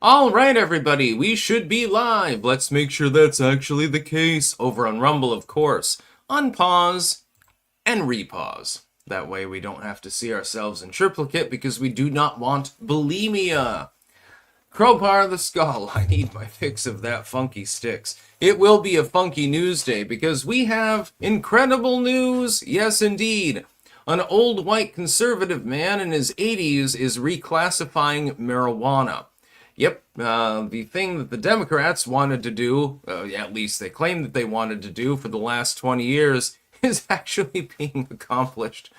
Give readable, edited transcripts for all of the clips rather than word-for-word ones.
All right, everybody, we should be live. Let's make sure that's actually the case. Over on Rumble, of course. Unpause and repause. That way we don't have to see ourselves in triplicate because we do not want bulimia. Crowbar the Skull, I need my fix of that funky sticks. It will be a funky news day because we have incredible news. Yes, indeed. An old white conservative man in his 80s is reclassifying marijuana. Yep, the thing that the Democrats wanted to do, at least they claim that they wanted to do for the last 20 years, is actually being accomplished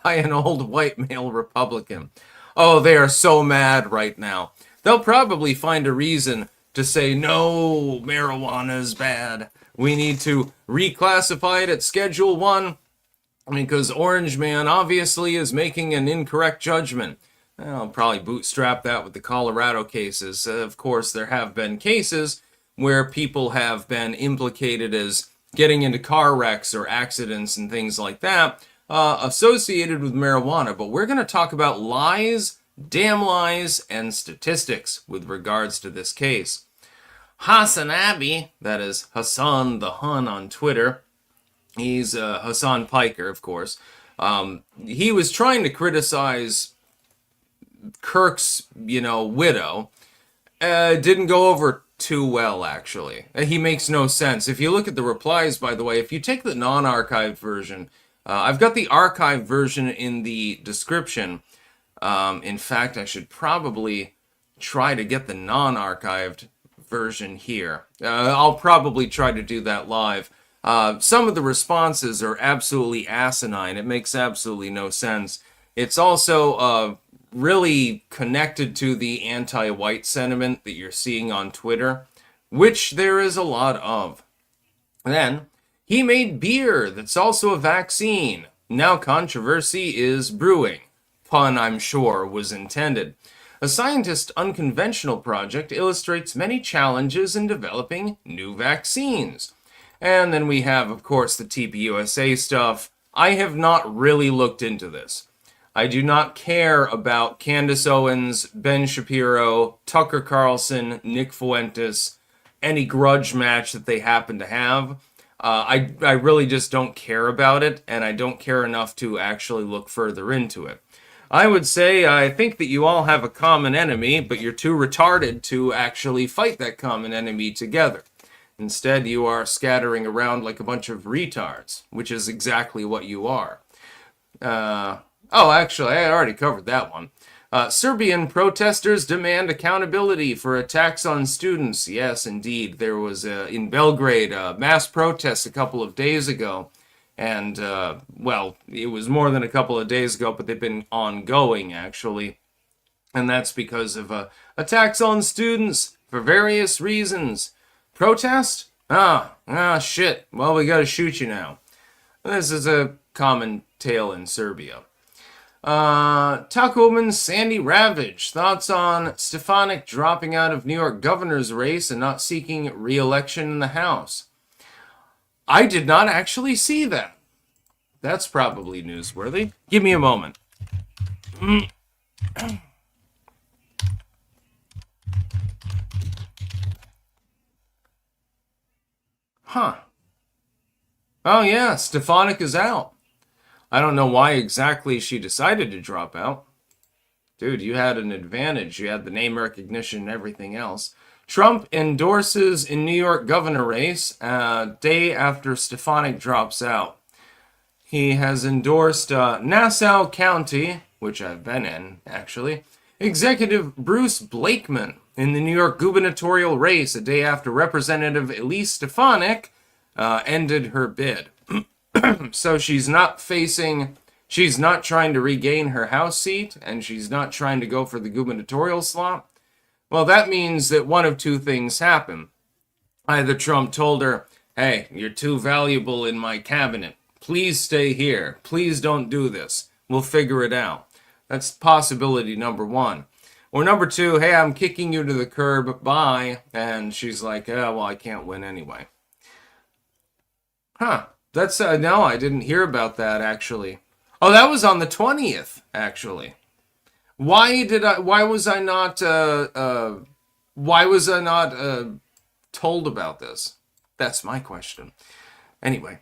by an old white male Republican. Oh, they are so mad right now. They'll probably find a reason to say, no, marijuana is bad. We need to reclassify it at Schedule 1 because Orange Man obviously is making an incorrect judgment. I'll probably bootstrap that with the Colorado cases. Of course, there have been cases where people have been implicated as getting into car wrecks or accidents and things like that associated with marijuana. But we're going to talk about lies, damn lies, and statistics with regards to this case. Hasan Abbey, that is Hasan the Hun on Twitter, he's Hasan Piker, of course. He was trying to criticize Kirk's, widow. Didn't go over too well, actually. He makes no sense. If you look at the replies, by the way, if you take the non-archived version, I've got the archived version in the description. In fact, I should probably try to get the non-archived version here. I'll probably try to do that live. Some of the responses are absolutely asinine. It makes absolutely no sense. It's also really connected to the anti-white sentiment that you're seeing on Twitter, which there is a lot of. Then, he made beer that's also a vaccine. Now controversy is brewing. Pun, I'm sure, was intended. A scientist unconventional project illustrates many challenges in developing new vaccines. And then we have, of course, the TPUSA stuff. I have not really looked into this. I do not care about Candace Owens, Ben Shapiro, Tucker Carlson, Nick Fuentes, any grudge match that they happen to have. I really just don't care about it, and I don't care enough to actually look further into it. I would say I think that you all have a common enemy, but you're too retarded to actually fight that common enemy together. Instead, you are scattering around like a bunch of retards, which is exactly what you are. Oh, actually, I already covered that one. Serbian protesters demand accountability for attacks on students. Yes, indeed. There was, in Belgrade, a mass protest a couple of days ago. And, well, it was more than a couple of days ago, but they've been ongoing, actually. And that's because of attacks on students for various reasons. Protest? Shit. Well, we gotta shoot you now. This is a common tale in Serbia. Taco woman Sandy Ravage. Thoughts on Stefanik dropping out of New York governor's race and not seeking re-election in the House? I did not actually see that. That's probably newsworthy. Give me a moment. Huh. Oh yeah, Stefanik is out. I don't know why exactly she decided to drop out. Dude, you had an advantage. You had the name recognition and everything else. Trump endorses in New York governor race day after Stefanik drops out. He has endorsed Nassau County, which I've been in, actually, Executive Bruce Blakeman in the New York gubernatorial race a day after Representative Elise Stefanik ended her bid. So she's not trying to regain her House seat, and she's not trying to go for the gubernatorial slot. Well, that means that one of two things happen. Either Trump told her, hey, you're too valuable in my cabinet. Please stay here. Please don't do this. We'll figure it out. That's possibility number one. Or number two, hey, I'm kicking you to the curb. Bye. And she's like, well, I can't win anyway. Huh. That's, no, I didn't hear about that, actually. Oh, that was on the 20th, actually. Why was I not Why was I not told about this? That's my question. Anyway,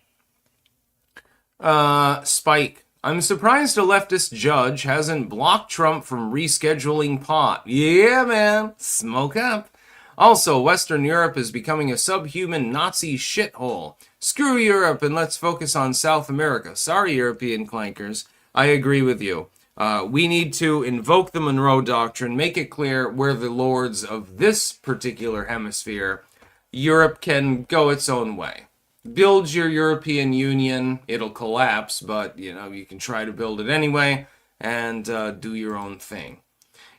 Spike. I'm surprised a leftist judge hasn't blocked Trump from rescheduling pot. Yeah, man. Smoke up. Also, Western Europe is becoming a subhuman Nazi shithole. Screw Europe and let's focus on South America. Sorry, European clankers. I agree with you. We need to invoke the Monroe Doctrine, make it clear we're the lords of this particular hemisphere. Europe can go its own way. Build your European Union. It'll collapse, but, you can try to build it anyway and do your own thing.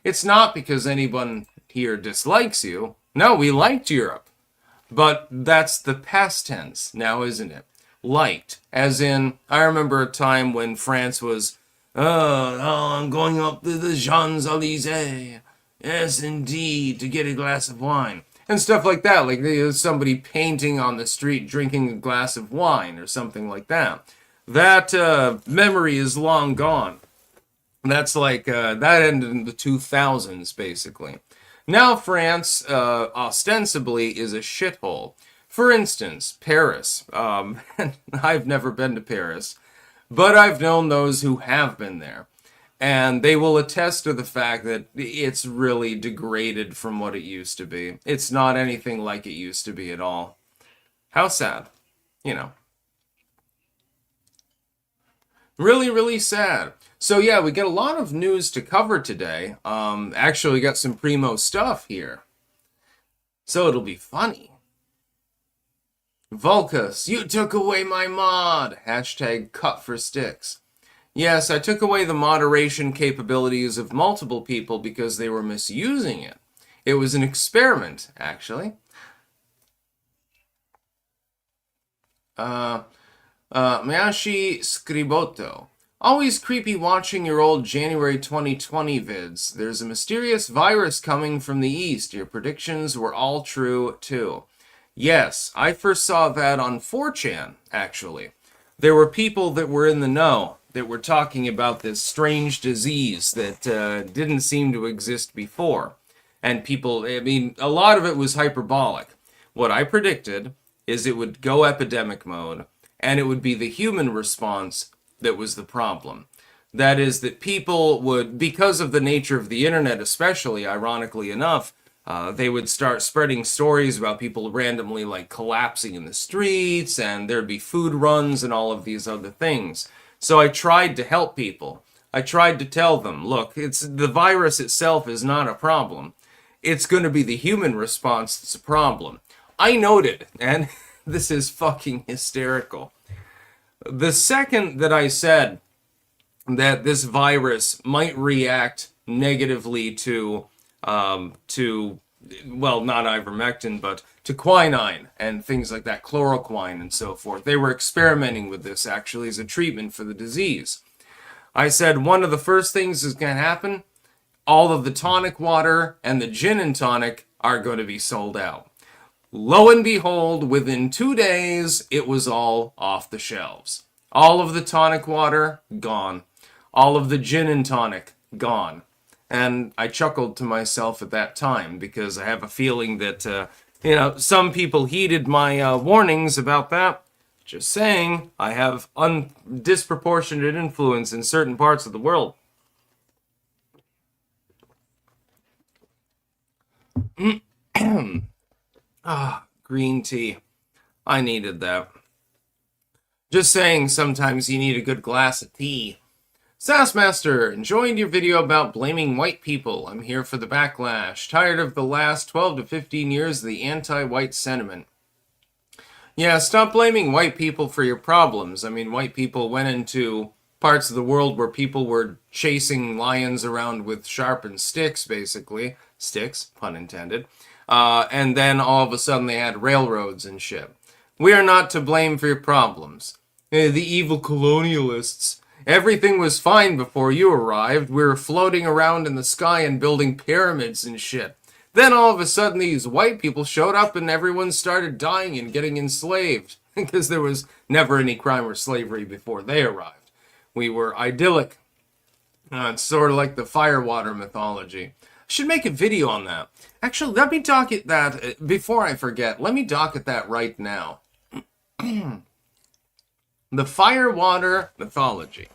It's not because anyone here dislikes you. No, we liked Europe. But that's the past tense now, isn't it? Liked. As in, I remember a time when France was, I'm going up to the Champs-Élysées. Yes, indeed, to get a glass of wine. And stuff like that, like there's somebody painting on the street drinking a glass of wine or something like that. That memory is long gone. That's like, that ended in the 2000s, basically. Now France, ostensibly, is a shithole. For instance, Paris. I've never been to Paris, but I've known those who have been there. And they will attest to the fact that it's really degraded from what it used to be. It's not anything like it used to be at all. How sad. Really, really sad. So yeah, we get a lot of news to cover today. Actually got some primo stuff here. So it'll be funny. Vulcus, you took away my mod. Hashtag cut for sticks. Yes, I took away the moderation capabilities of multiple people because they were misusing it. It was an experiment, actually. Mayashi Scriboto. Always creepy watching your old January 2020 vids. There's a mysterious virus coming from the east. Your predictions were all true, too. Yes, I first saw that on 4chan, actually. There were people that were in the know that were talking about this strange disease that didn't seem to exist before. And people, a lot of it was hyperbolic. What I predicted is it would go epidemic mode, and it would be the human response that was the problem. That is that people would, because of the nature of the internet especially, ironically enough, they would start spreading stories about people randomly collapsing in the streets, and there'd be food runs and all of these other things. So I tried to help people. I tried to tell them, look, the virus itself is not a problem. It's going to be the human response that's a problem. I noted, and this is fucking hysterical. The second that I said that this virus might react negatively to not ivermectin, but to quinine and things like that, chloroquine and so forth. They were experimenting with this actually as a treatment for the disease. I said one of the first things that's going to happen, all of the tonic water and the gin and tonic are going to be sold out. Lo and behold, within 2 days, it was all off the shelves. All of the tonic water, gone. All of the gin and tonic, gone. And I chuckled to myself at that time because I have a feeling that, some people heeded my warnings about that. Just saying, I have disproportionate influence in certain parts of the world. Green tea. I needed that. Just saying, sometimes you need a good glass of tea. Sassmaster, enjoyed your video about blaming white people. I'm here for the backlash. Tired of the last 12 to 15 years of the anti-white sentiment. Yeah, stop blaming white people for your problems. White people went into parts of the world where people were chasing lions around with sharpened sticks, basically. Sticks, pun intended. And then all of a sudden they had railroads and shit. We are not to blame for your problems. The evil colonialists. Everything was fine before you arrived. We were floating around in the sky and building pyramids and shit. Then all of a sudden these white people showed up and everyone started dying and getting enslaved. Because there was never any crime or slavery before they arrived. We were idyllic. It's sort of like the firewater mythology. Should make a video on that. Actually, let me docket that before I forget. Let me docket that right now. The fire water mythology.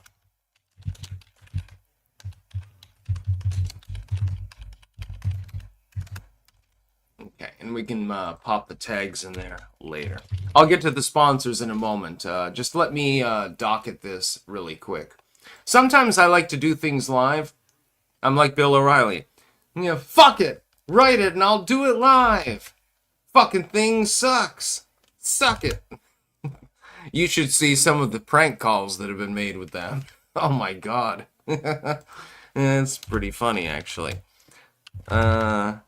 Okay, and we can pop the tags in there later. I'll get to the sponsors in a moment. Just let me docket this really quick. Sometimes I like to do things live. I'm like Bill O'Reilly. Fuck it! Write it and I'll do it live! Fucking thing sucks! Suck it! You should see some of the prank calls that have been made with that. Oh my god. It's pretty funny, actually. Hashtag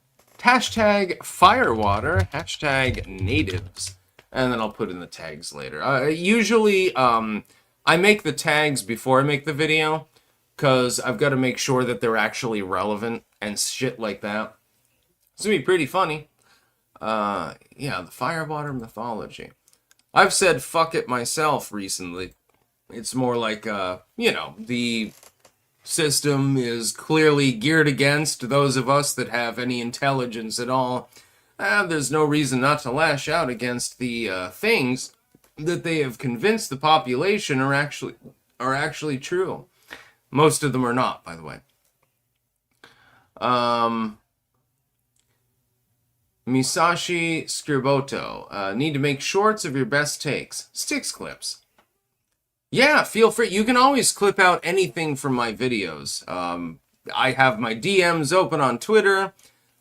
firewater, hashtag natives. And then I'll put in the tags later. Usually, I make the tags before I make the video, because I've got to make sure that they're actually relevant and shit like that. It's going to be pretty funny. Yeah, the firewater mythology. I've said fuck it myself recently. It's more like, the system is clearly geared against those of us that have any intelligence at all. There's no reason not to lash out against the things that they have convinced the population are actually true. Most of them are not, by the way. Misashi Skirboto. Need to make shorts of your best takes. Sticks clips. Yeah, feel free. You can always clip out anything from my videos. I have my DMs open on Twitter.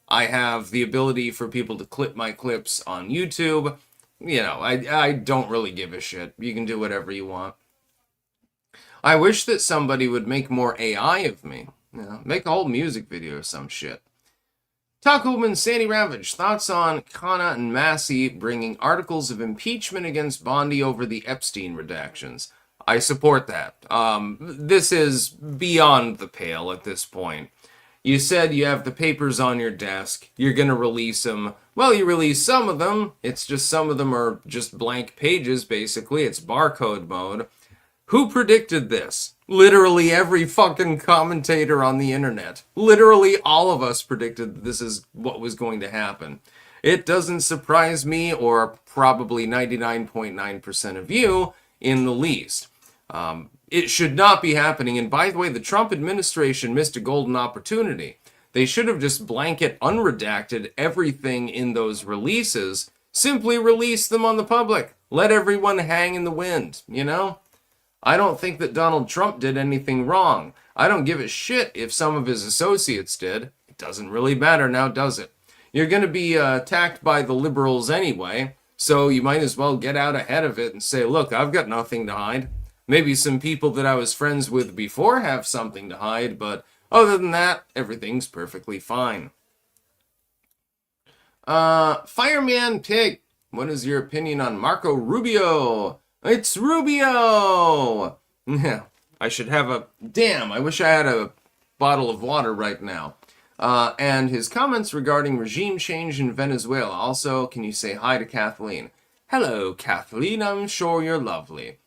I have the ability for people to clip my clips on YouTube. I don't really give a shit. You can do whatever you want. I wish that somebody would make more AI of me. Make a whole music video or some shit. Tacoman Sandy Ravage. Thoughts on Kana and Massey bringing articles of impeachment against Bondi over the Epstein redactions? I support that. This is beyond the pale at this point. You said you have the papers on your desk. You're going to release them. Well, you release some of them. It's just some of them are just blank pages, basically. It's barcode mode. Who predicted this? Literally every fucking commentator on the internet. Literally all of us predicted this is what was going to happen. It doesn't surprise me, or probably 99.9% of you, in the least. It should not be happening. And by the way, the Trump administration missed a golden opportunity. They should have just blanket unredacted everything in those releases. Simply release them on the public. Let everyone hang in the wind, I don't think that Donald Trump did anything wrong. I don't give a shit if some of his associates did. It doesn't really matter now, does it? You're going to be attacked by the liberals anyway, so you might as well get out ahead of it and say, look, I've got nothing to hide. Maybe some people that I was friends with before have something to hide, but other than that, everything's perfectly fine. Fireman Pig, what is your opinion on Marco Rubio? It's Rubio! Yeah, I should have a... Damn, I wish I had a bottle of water right now. And his comments regarding regime change in Venezuela. Also, can you say hi to Kathleen? Hello, Kathleen, I'm sure you're lovely.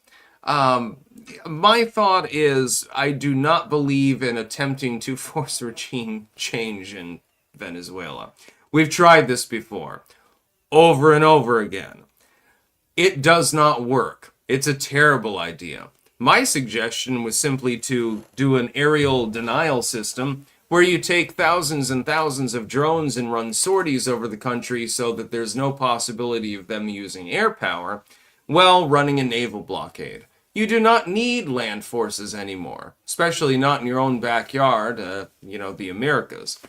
My thought is, I do not believe in attempting to force regime change in Venezuela. We've tried this before, over and over again. It does not work. It's a terrible idea. My suggestion was simply to do an aerial denial system where you take thousands and thousands of drones and run sorties over the country so that there's no possibility of them using air power while running a naval blockade. You do not need land forces anymore, especially not in your own backyard, the Americas.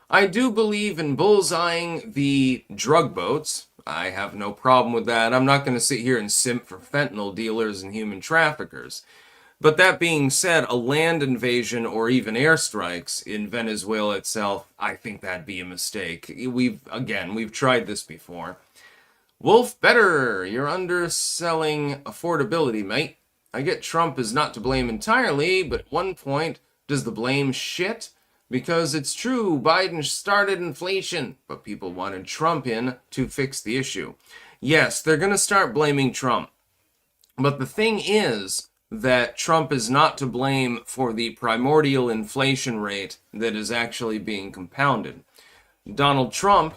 I do believe in bullseyeing the drug boats. I have no problem with that. I'm not going to sit here and simp for fentanyl dealers and human traffickers. But that being said, a land invasion or even airstrikes in Venezuela itself, I think that'd be a mistake. We've tried this before. Wolf Better, you're underselling affordability, mate. I get Trump is not to blame entirely, but at one point, does the blame shit? Because it's true, Biden started inflation, but people wanted Trump in to fix the issue. Yes, they're going to start blaming Trump. But the thing is, that Trump is not to blame for the primordial inflation rate that is actually being compounded. Donald Trump,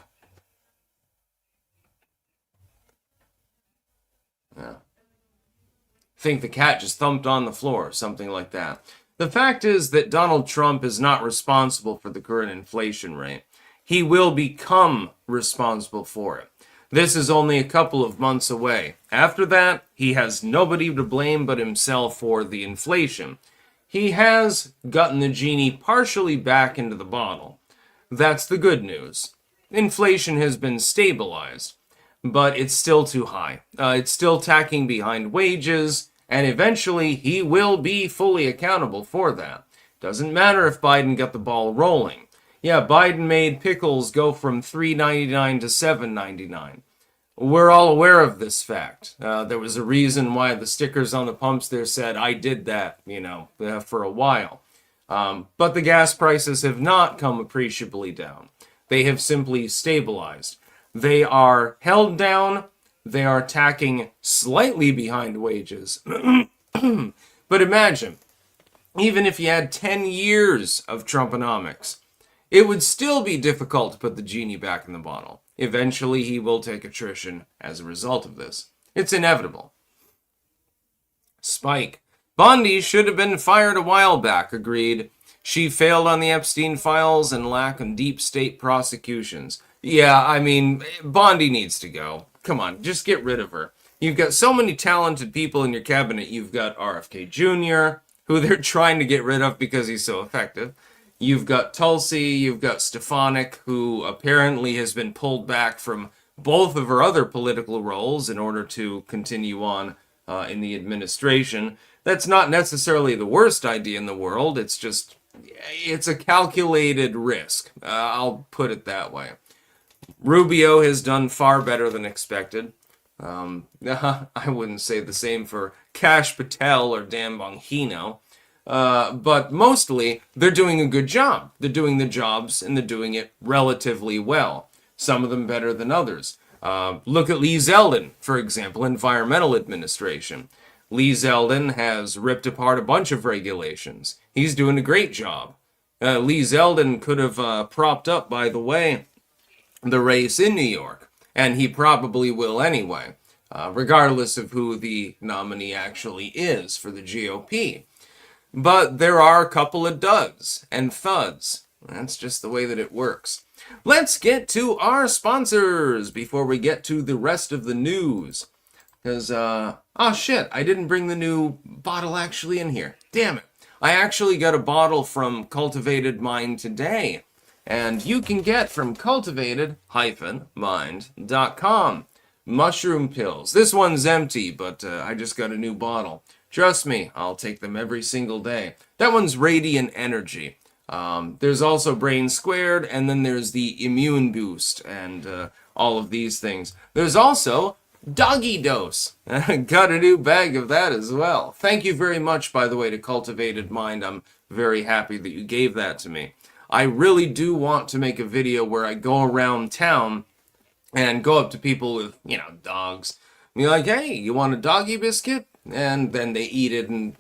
think the cat just thumped on the floor, or something like that. The fact is that Donald Trump is not responsible for the current inflation rate. He will become responsible for it. This is only a couple of months away. After that, he has nobody to blame but himself for the inflation. He has gotten the genie partially back into the bottle. That's the good news. Inflation has been stabilized, but it's still too high. It's still tacking behind wages, and eventually he will be fully accountable for that. Doesn't matter if Biden got the ball rolling. Yeah, Biden made pickles go from $3.99 to $7.99. We're all aware of this fact. There was a reason why the stickers on the pumps there said, "I did that," for a while. But the gas prices have not come appreciably down. They have simply stabilized. They are held down. They are tacking slightly behind wages. But imagine, even if you had 10 years of Trumponomics, it would still be difficult to put the genie back in the bottle. Eventually, he will take attrition as a result of this. It's inevitable. Spike. Bondi should have been fired a while back, agreed. She failed on the Epstein files and lack of deep state prosecutions. Yeah, I mean, Bondi needs to go. Come on, just get rid of her. You've got so many talented people in your cabinet. You've got RFK Jr., who they're trying to get rid of because he's so effective. You've got Tulsi, you've got Stefanik, who apparently has been pulled back from both of her other political roles in order to continue on in the administration. That's not necessarily the worst idea in the world. It's a calculated risk. I'll put it that way. Rubio has done far better than expected. I wouldn't say the same for Kash Patel or Dan Bongino. But mostly, they're doing a good job. They're doing the jobs, and they're doing it relatively well. Some of them better than others. Look at Lee Zeldin, for example, Environmental Administration. Lee Zeldin has ripped apart a bunch of regulations. He's doing a great job. Lee Zeldin could have propped up, by the way, the race in New York, and he probably will anyway, regardless of who the nominee actually is for the GOP. But there are a couple of duds and thuds. That's just the way that it works. Let's get to our sponsors before we get to the rest of the news. Because, oh shit, I didn't bring the new bottle actually in here. Damn it. I actually got a bottle from Cultivated Mind today. And you can get from cultivated-mind.com. Mushroom pills. This one's empty, but I just got a new bottle. Trust me, I'll take them every single day. That one's Radiant Energy. There's also Brain Squared, and then there's the Immune Boost, and all of these things. There's also Doggy Dose. Got a new bag of that as well. Thank you very much, by the way, to Cultivated Mind. I'm very happy that you gave that to me. I really do want to make a video where I go around town and go up to people with, dogs. And be like, hey, you want a doggy biscuit? And then they eat it, and,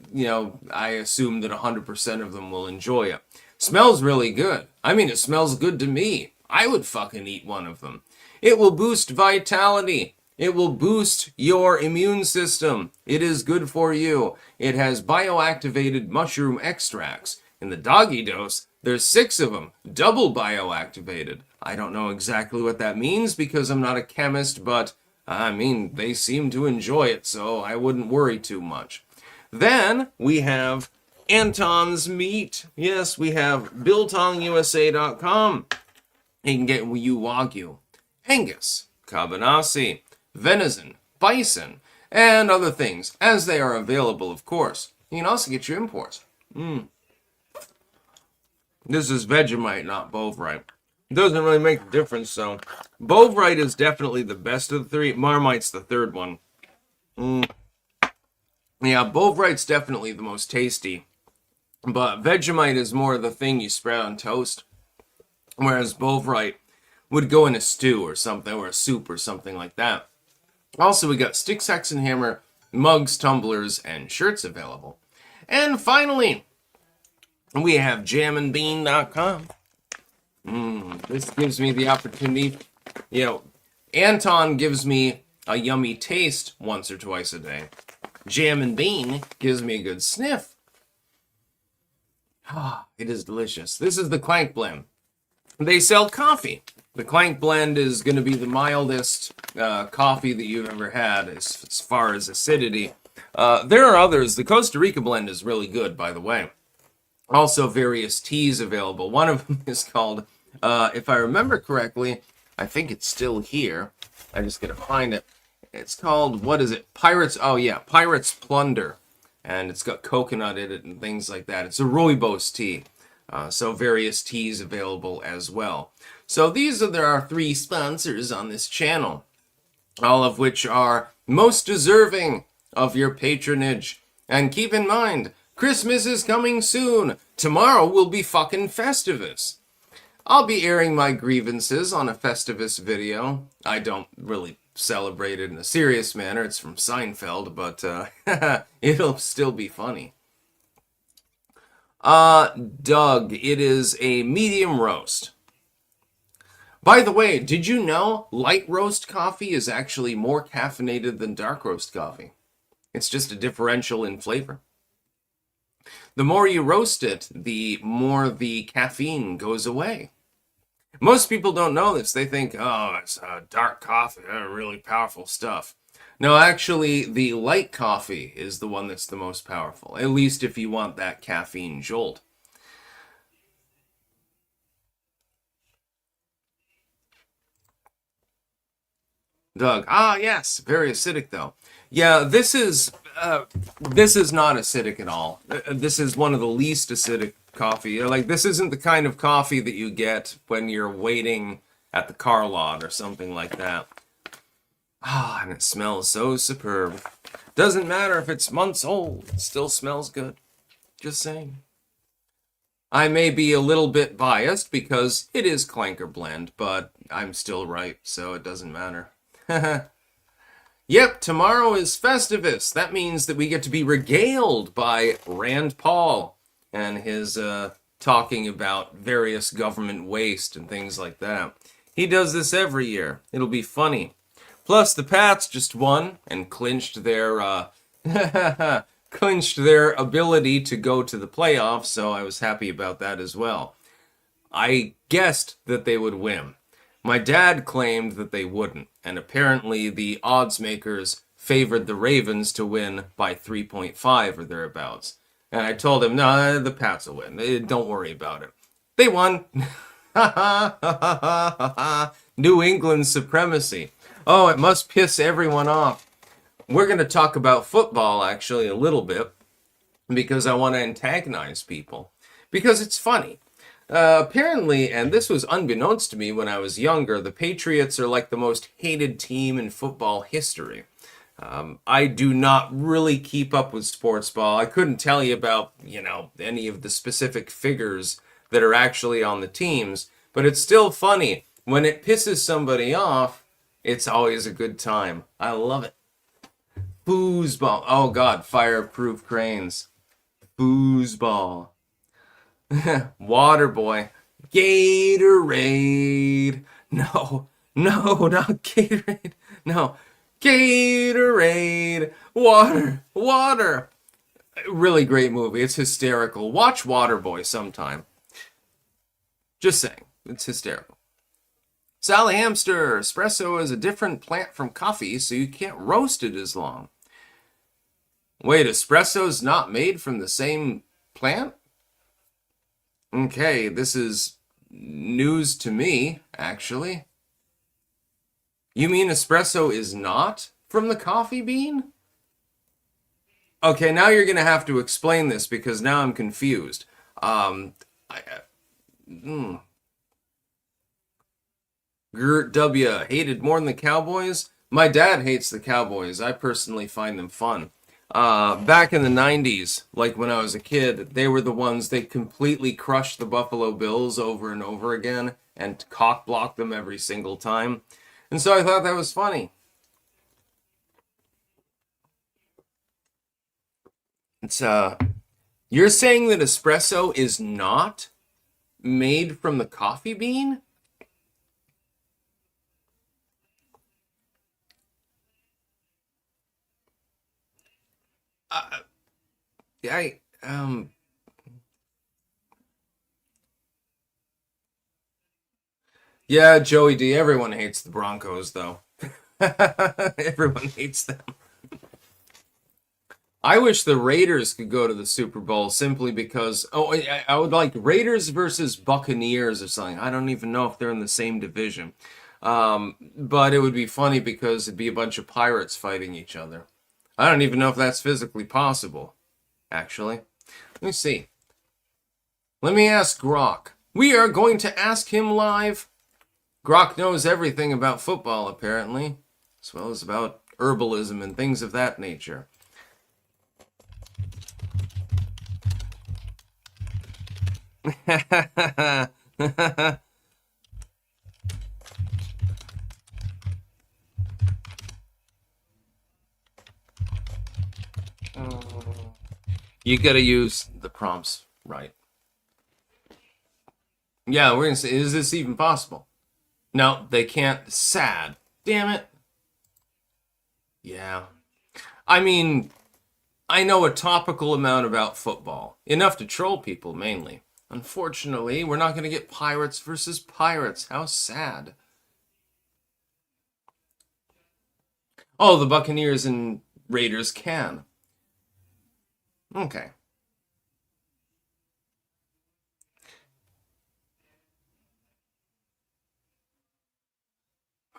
I assume that 100% of them will enjoy it. Smells really good. I mean, it smells good to me. I would fucking eat one of them. It will boost vitality. It will boost your immune system. It is good for you. It has bioactivated mushroom extracts. In the Doggy Dose, there's 6 of them, double bioactivated. I don't know exactly what that means because I'm not a chemist, but I mean, they seem to enjoy it, so I wouldn't worry too much. Then we have Anton's Meat. Yes, we have BiltongUSA.com. You can get you Wagyu, Angus, Cabanassi, venison, bison, and other things, as they are available, of course. You can also get your imports. This is Vegemite, not Bovrite. It doesn't really make a difference, so. Bovrite is definitely the best of the 3. Marmite's the 3rd one. Yeah, Bovrite's definitely the most tasty. But Vegemite is more the thing you spread on toast. Whereas Bovrite would go in a stew or something, or a soup or something like that. Also, we got Stick, Sax, and Hammer mugs, tumblers, and shirts available. And finally, we have jamandbean.com. This gives me the opportunity, Anton gives me a yummy taste once or twice a day. Jam and Bean gives me a good sniff. It is delicious. This is the Clank Blend. They sell coffee. The Clank Blend is going to be the mildest coffee that you've ever had as far as acidity. There are others. The Costa Rica Blend is really good, by the way. Also, various teas available. One of them is called, if I remember correctly, I think it's still here. I just gotta find it. It's called, what is it? Pirates Plunder. And it's got coconut in it and things like that. It's a rooibos tea. So various teas available as well. So there are 3 sponsors on this channel, all of which are most deserving of your patronage. And keep in mind, Christmas is coming soon. Tomorrow will be fucking Festivus. I'll be airing my grievances on a Festivus video. I don't really celebrate it in a serious manner. It's from Seinfeld, but it'll still be funny. Doug, it is a medium roast. By the way, did you know light roast coffee is actually more caffeinated than dark roast coffee? It's just a differential in flavor. The more you roast it, the more the caffeine goes away. Most people don't know this. They think, oh, it's dark coffee, really powerful stuff. No, actually, the light coffee is the one that's the most powerful, at least if you want that caffeine jolt. Doug, yes, very acidic though. Yeah, this is not acidic at all. This is one of the least acidic coffee. Like, this isn't the kind of coffee that you get when you're waiting at the car lot or something like that. And it smells so superb. Doesn't matter if it's months old, it still smells good. Just saying. I may be a little bit biased because it is Clanker Blend, but I'm still right, so it doesn't matter. Yep, tomorrow is Festivus. That means that we get to be regaled by Rand Paul and his talking about various government waste and things like that. He does this every year. It'll be funny. Plus, the Pats just won and clinched their ability to go to the playoffs, so I was happy about that as well. I guessed that they would win. My dad claimed that they wouldn't, and apparently the odds makers favored the Ravens to win by 3.5 or thereabouts. And I told him, no, the Pats will win. Don't worry about it. They won. New England supremacy. Oh, it must piss everyone off. We're going to talk about football, actually, a little bit, because I want to antagonize people. Because it's funny. Apparently, and this was unbeknownst to me when I was younger, the Patriots are like the most hated team in football history. I do not really keep up with sports ball. I couldn't tell you about, any of the specific figures that are actually on the teams, but it's still funny. When it pisses somebody off, it's always a good time. I love it. Foosball. Oh, God, fireproof cranes. Foosball. Waterboy. Gatorade. No, not Gatorade. No. Gatorade. Water. Really great movie. It's hysterical. Watch Waterboy sometime. Just saying. It's hysterical. Sally Hamster. Espresso is a different plant from coffee, so you can't roast it as long. Wait, espresso's not made from the same plant? Okay, this is news to me, actually. You mean espresso is not from the coffee bean? Okay, now you're going to have to explain this because now I'm confused. Gert W. Hated more than the Cowboys? My dad hates the Cowboys. I personally find them fun. Back in the 90s, like when I was a kid, they were the ones that completely crushed the Buffalo Bills over and over again and cock-blocked them every single time. And so I thought that was funny. It's you're saying that espresso is not made from the coffee bean? Uh, I yeah, Joey D. Everyone hates the Broncos, though. Everyone hates them. I wish the Raiders could go to the Super Bowl simply because I would like Raiders versus Buccaneers or something. I don't even know if they're in the same division. But it would be funny because it'd be a bunch of pirates fighting each other. I don't even know if that's physically possible, actually. Let me see. Let me ask Grok. We are going to ask him live. Grok knows everything about football, apparently, as well as about herbalism and things of that nature. You gotta use the prompts right. Yeah, we're gonna say, is this even possible? No, they can't. Sad. Damn it. Yeah. I mean, I know a topical amount about football. Enough to troll people, mainly. Unfortunately, we're not gonna get pirates versus pirates. How sad. Oh, the Buccaneers and Raiders can. Okay.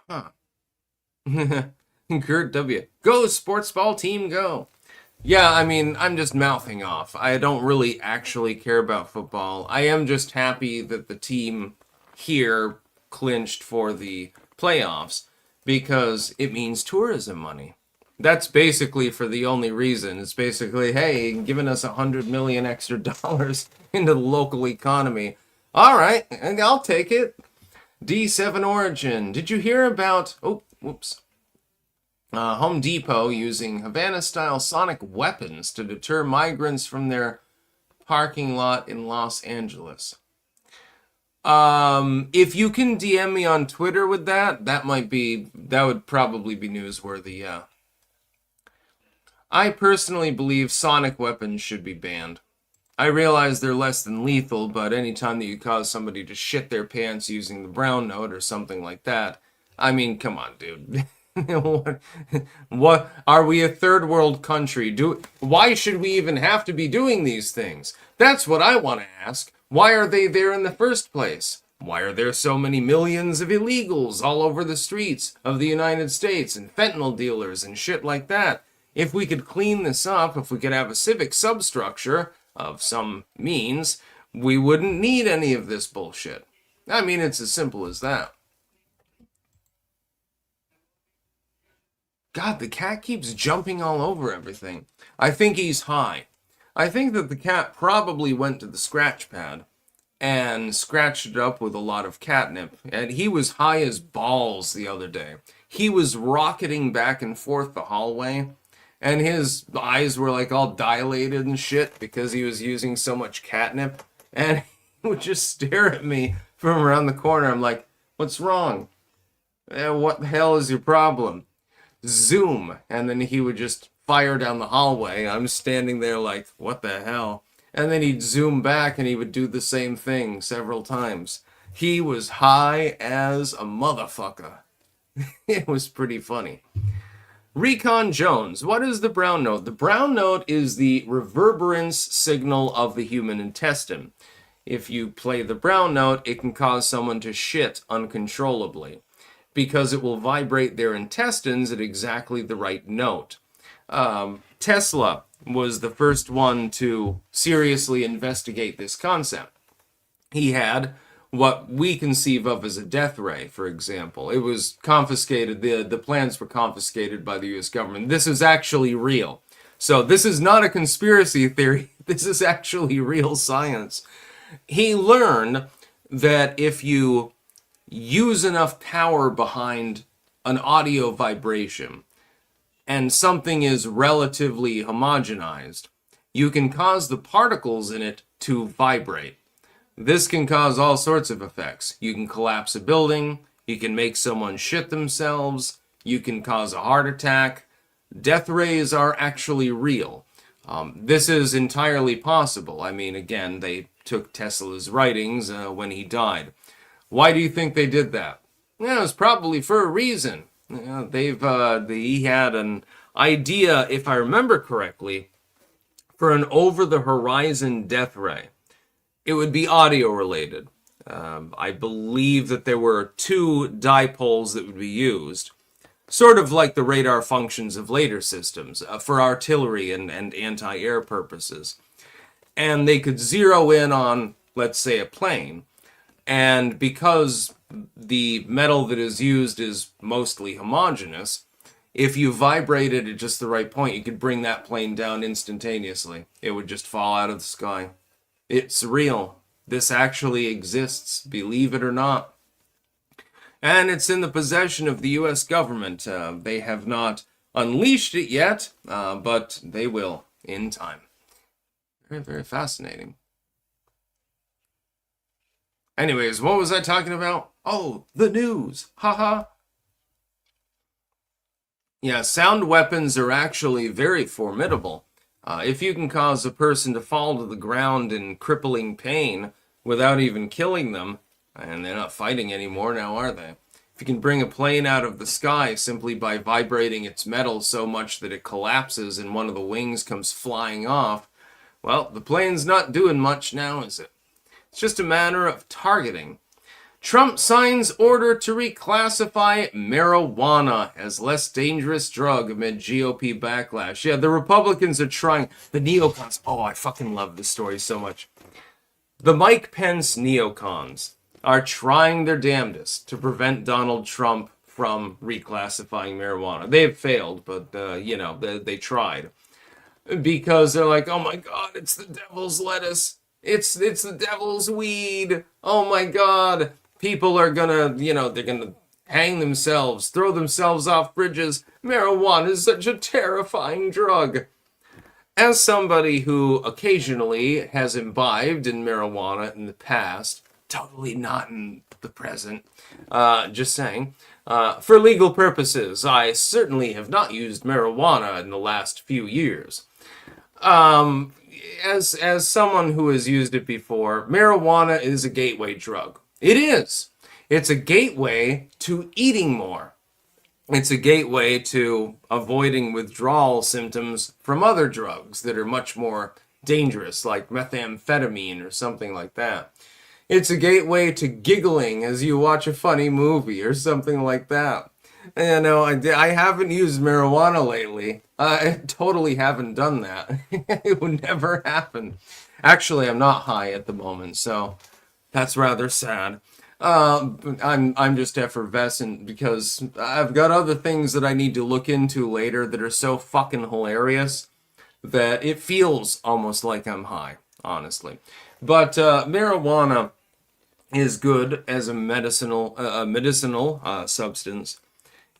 Huh. Kurt W. Go, sports ball team, go. Yeah, I mean, I'm just mouthing off. I don't really actually care about football. I am just happy that the team here clinched for the playoffs because it means tourism money. That's basically for the only reason. It's basically, hey, giving us 100 million extra dollars into the local economy. All right, and I'll take it. D7 Origin. Did you hear about? Oh, whoops. Home Depot using Havana-style sonic weapons to deter migrants from their parking lot in Los Angeles. If you can DM me on Twitter with that, that would probably be newsworthy, yeah. I personally believe sonic weapons should be banned. I realize they're less than lethal, but anytime that you cause somebody to shit their pants using the brown note or something like that, I mean, come on, dude. what are we, a third world country? Why should we even have to be doing these things? That's what I want to ask. Why are they there in the first place? Why are there so many millions of illegals all over the streets of the United States and fentanyl dealers and shit like that? If we could clean this up, if we could have a civic substructure of some means, we wouldn't need any of this bullshit. I mean, it's as simple as that. God, the cat keeps jumping all over everything. I think he's high. I think that the cat probably went to the scratch pad and scratched it up with a lot of catnip. And he was high as balls the other day. He was rocketing back and forth the hallway, and his eyes were like all dilated and shit because he was using so much catnip. And he would just stare at me from around the corner. I'm like, what's wrong? What the hell is your problem? Zoom, and then he would just fire down the hallway. I'm standing there like, what the hell? And then he'd zoom back and he would do the same thing several times. He was high as a motherfucker. It was pretty funny. Recon Jones, what is the brown note? The brown note is the reverberance signal of the human intestine. If you play the brown note, it can cause someone to shit uncontrollably, because it will vibrate their intestines at exactly the right note. Tesla was the first one to seriously investigate this concept. He had what we conceive of as a death ray, for example. It was confiscated, the plans were confiscated by the US government. This is actually real. So this is not a conspiracy theory. This is actually real science. He learned that if you use enough power behind an audio vibration and something is relatively homogenized, you can cause the particles in it to vibrate. This can cause all sorts of effects. You can collapse a building, you can make someone shit themselves, you can cause a heart attack. Death rays are actually real. This is entirely possible. I mean, again, they took Tesla's writings when he died. Why do you think they did that? Yeah, it was probably for a reason. He had an idea, if I remember correctly, for an over-the-horizon death ray. It would be audio related. I believe that there were 2 dipoles that would be used, sort of like the radar functions of later systems, for artillery and anti-air purposes. And they could zero in on, let's say, a plane. And because the metal that is used is mostly homogeneous, if you vibrated at just the right point, you could bring that plane down instantaneously. It would just fall out of the sky. It's real. This actually exists, believe it or not. And it's in the possession of the U.S. government. They have not unleashed it yet, but they will in time. Very, very fascinating. Anyways, what was I talking about? Oh, the news. Haha. Yeah, sound weapons are actually very formidable. If you can cause a person to fall to the ground in crippling pain without even killing them, and they're not fighting anymore now, are they? If you can bring a plane out of the sky simply by vibrating its metal so much that it collapses and one of the wings comes flying off, well, the plane's not doing much now, is it? It's just a matter of targeting. Trump signs order to reclassify marijuana as less dangerous drug amid GOP backlash. Yeah, the Republicans are trying. The neocons. Oh, I fucking love this story so much. The Mike Pence neocons are trying their damnedest to prevent Donald Trump from reclassifying marijuana. They have failed, but, they tried. Because they're like, oh my God, it's the devil's lettuce. It's the devil's weed. Oh my God. People are gonna, they're gonna hang themselves, throw themselves off bridges. Marijuana is such a terrifying drug. As somebody who occasionally has imbibed in marijuana in the past, totally not in the present, just saying, for legal purposes, I certainly have not used marijuana in the last few years. As someone who has used it before, marijuana is a gateway drug. It is. It's a gateway to eating more. It's a gateway to avoiding withdrawal symptoms from other drugs that are much more dangerous, like methamphetamine or something like that. It's a gateway to giggling as you watch a funny movie or something like that. I haven't used marijuana lately. I totally haven't done that. It would never happen. Actually, I'm not high at the moment, so that's rather sad. I'm just effervescent because I've got other things that I need to look into later that are so fucking hilarious that it feels almost like I'm high, honestly. But marijuana is good as a medicinal substance.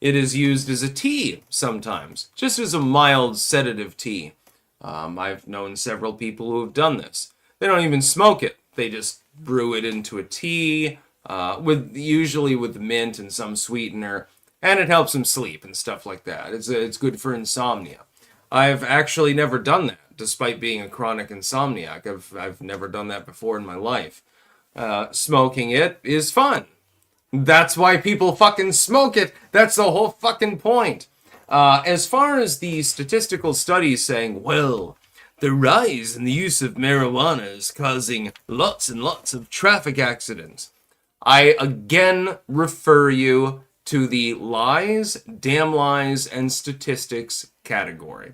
It is used as a tea sometimes, just as a mild sedative tea. I've known several people who have done this. They don't even smoke it. They just brew it into a tea, usually with mint and some sweetener, and it helps them sleep and stuff like that. It's good for insomnia. I've actually never done that, despite being a chronic insomniac. I've never done that before in my life. Smoking it is fun. That's why people fucking smoke it. That's the whole fucking point. As far as the statistical studies saying, well, the rise in the use of marijuana is causing lots and lots of traffic accidents, I again refer you to the lies, damn lies, and statistics category.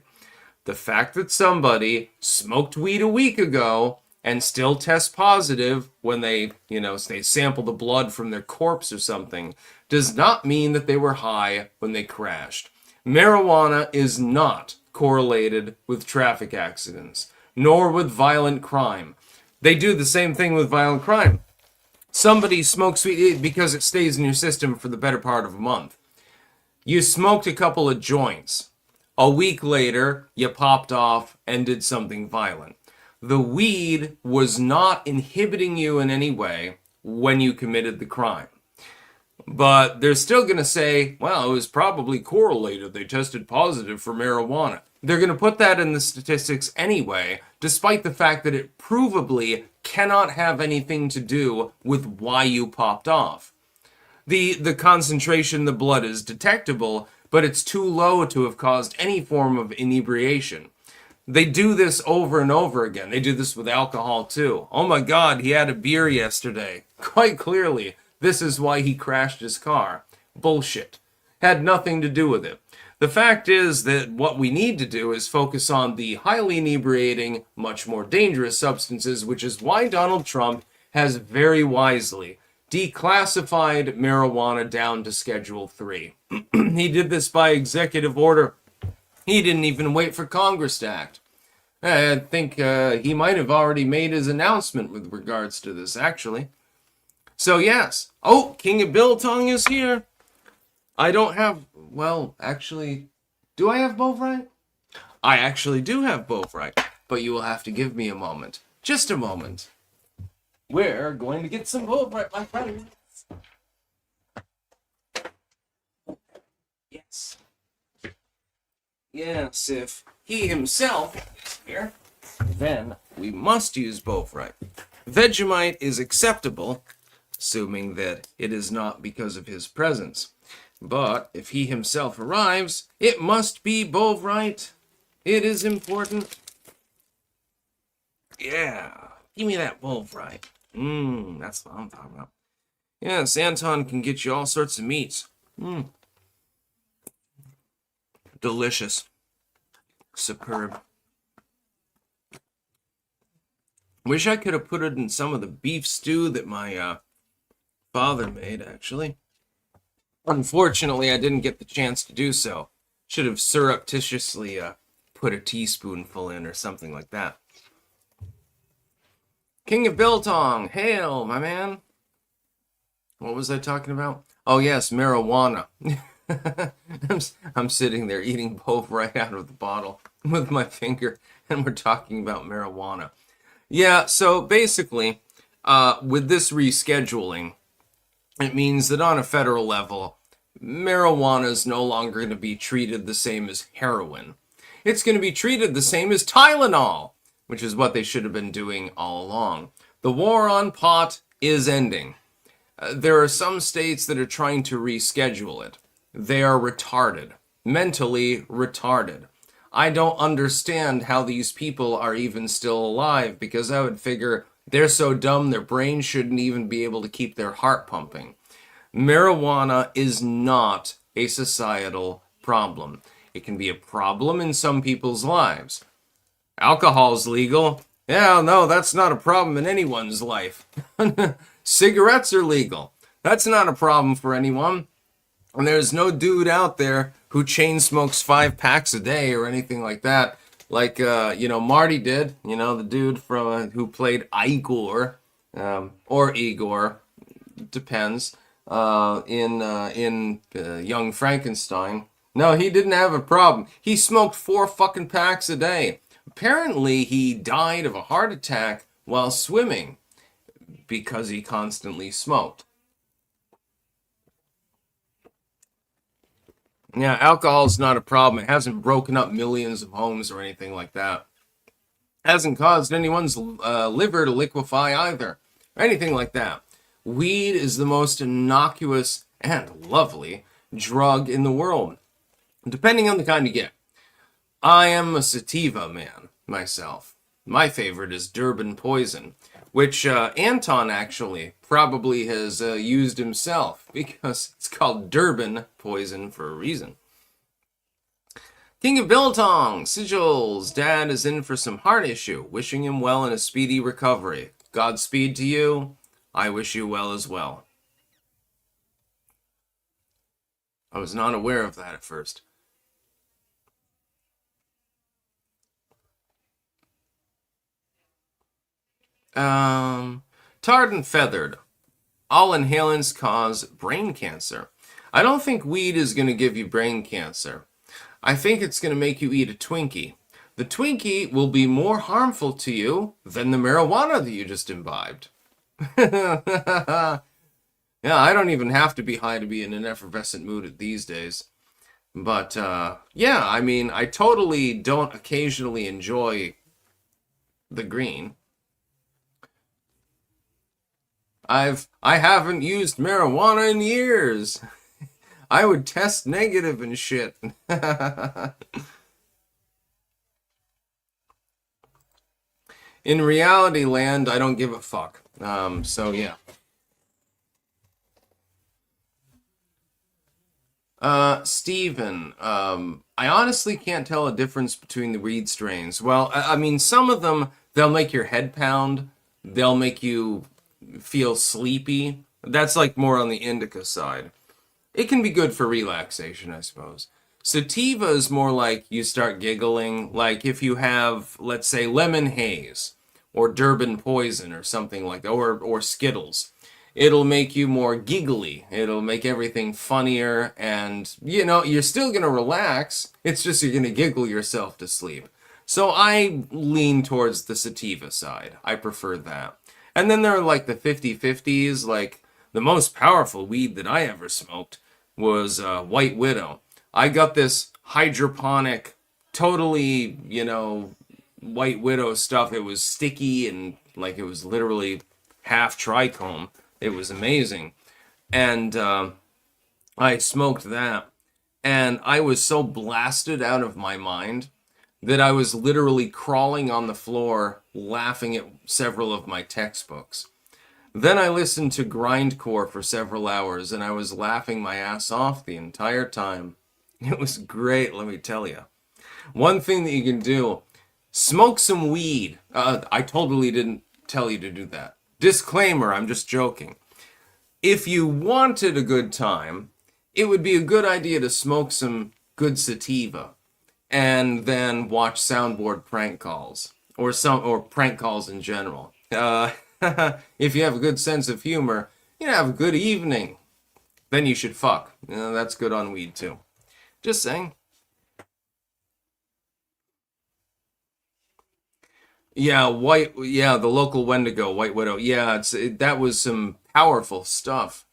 The fact that somebody smoked weed a week ago and still test positive when they sample the blood from their corpse or something, does not mean that they were high when they crashed. Marijuana is not correlated with traffic accidents, nor with violent crime. They do the same thing with violent crime. Somebody smokes weed because it stays in your system for the better part of a month. You smoked a couple of joints. A week later, you popped off and did something violent. The weed was not inhibiting you in any way when you committed the crime. But they're still going to say, well, it was probably correlated. They tested positive for marijuana. They're going to put that in the statistics anyway, despite the fact that it provably cannot have anything to do with why you popped off. The concentration in the blood is detectable, but it's too low to have caused any form of inebriation. They do this over and over again. They do this with alcohol too. Oh my God, he had a beer yesterday. Quite clearly, this is why he crashed his car. Bullshit. Had nothing to do with it. The fact is that what we need to do is focus on the highly inebriating, much more dangerous substances, which is why Donald Trump has very wisely declassified marijuana down to Schedule 3. He did this by executive order. He didn't even wait for Congress to act. I think he might have already made his announcement with regards to this, actually. So, yes. Oh, King of Biltong is here. I don't have... Well, actually... Do I have Bovright? I actually do have Bovright. But you will have to give me a moment. Just a moment. We're going to get some Bovright, my friends. Yes. Yes, if he himself is here, then we must use Bovright. Vegemite is acceptable, assuming that it is not because of his presence. But if he himself arrives, it must be Bovright. It is important. Yeah, give me that Bovright. That's what I'm talking about. Yes, Anton can get you all sorts of meats. Delicious. Superb. Wish I could have put it in some of the beef stew that my father made, actually. Unfortunately, I didn't get the chance to do so. Should have surreptitiously put a teaspoonful in or something like that. King of Biltong, hail, my man. What was I talking about? Oh, yes, marijuana. I'm sitting there eating both right out of the bottle with my finger, and we're talking about marijuana. Yeah, so basically, with this rescheduling, it means that on a federal level, marijuana is no longer going to be treated the same as heroin. It's going to be treated the same as Tylenol, which is what they should have been doing all along. The war on pot is ending. There are some states that are trying to reschedule it. They are retarded. Mentally retarded. I don't understand how these people are even still alive, because I would figure they're so dumb their brains shouldn't even be able to keep their heart pumping. Marijuana is not a societal problem. It can be a problem in some people's lives. Alcohol's legal. Yeah, no, that's not a problem in anyone's life. Cigarettes are legal. That's not a problem for anyone. And there's no dude out there who chain smokes 5 packs a day or anything like that. Like, Marty did. The dude from who played Igor, or Igor, depends, in Young Frankenstein. No, he didn't have a problem. He smoked 4 fucking packs a day. Apparently, he died of a heart attack while swimming because he constantly smoked. Yeah, alcohol is not a problem. It hasn't broken up millions of homes or anything like that. It hasn't caused anyone's liver to liquefy either, or anything like that. Weed is the most innocuous and lovely drug in the world, depending on the kind you get. I am a sativa man, myself. My favorite is Durban Poison, which Anton actually probably has used himself, because it's called Durban Poison for a reason. King of Biltong, Sigils, Dad is in for some heart issue. Wishing him well in a speedy recovery. Godspeed to you. I wish you well as well. I was not aware of that at first. Tarred and feathered. All inhalants cause brain cancer. I don't think weed is going to give you brain cancer. I think it's going to make you eat a Twinkie. The Twinkie will be more harmful to you than the marijuana that you just imbibed. Yeah, I don't even have to be high to be in an effervescent mood these days. But, yeah, I mean, I totally don't occasionally enjoy the green. I haven't used marijuana in years. I would test negative and shit. In reality land, I don't give a fuck. So yeah. Steven, I honestly can't tell a difference between the weed strains. Well, I mean, some of them, they'll make your head pound. They'll make you feel sleepy. That's like more on the indica side. It can be good for relaxation, I suppose. Sativa is more like you start giggling, like if you have, let's say, lemon haze or Durban poison or something like that, or Skittles. It'll make you more giggly. It'll make everything funnier, and you're still gonna relax. It's just you're gonna giggle yourself to sleep. So I lean towards the sativa side. I prefer that. And then there are like the 50/50s, like the most powerful weed that I ever smoked was White Widow. I got this hydroponic, totally, White Widow stuff. It was sticky and like it was literally half trichome. It was amazing. And I smoked that. And I was so blasted out of my mind that I was literally crawling on the floor laughing at several of my textbooks. Then I listened to grindcore for several hours and I was laughing my ass off the entire time. It was great, let me tell you. One thing that you can do, smoke some weed. I totally didn't tell you to do that. Disclaimer, I'm just joking. If you wanted a good time, it would be a good idea to smoke some good sativa and then watch soundboard prank calls or prank calls in general. If you have a good sense of humor, have a good evening. Then you should fuck. That's good on weed too. Just saying. Yeah, the local Wendigo, White Widow. Yeah, that was some powerful stuff.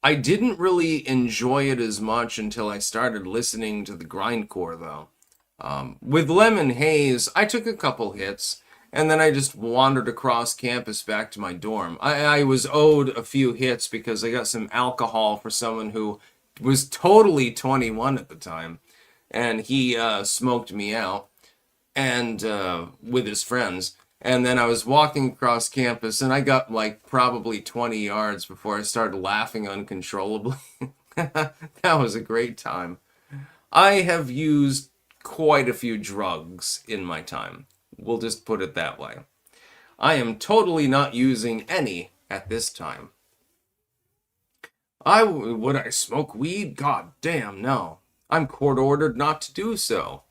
I didn't really enjoy it as much until I started listening to the grindcore, though. With Lemon Haze, I took a couple hits, and then I just wandered across campus back to my dorm. I was owed a few hits because I got some alcohol for someone who was totally 21 at the time, and he smoked me out and with his friends. And then I was walking across campus, and I got like probably 20 yards before I started laughing uncontrollably. That was a great time. I have used quite a few drugs in my time. We'll just put it that way. I am totally not using any at this time. Would I smoke weed? God damn, no. I'm court ordered not to do so.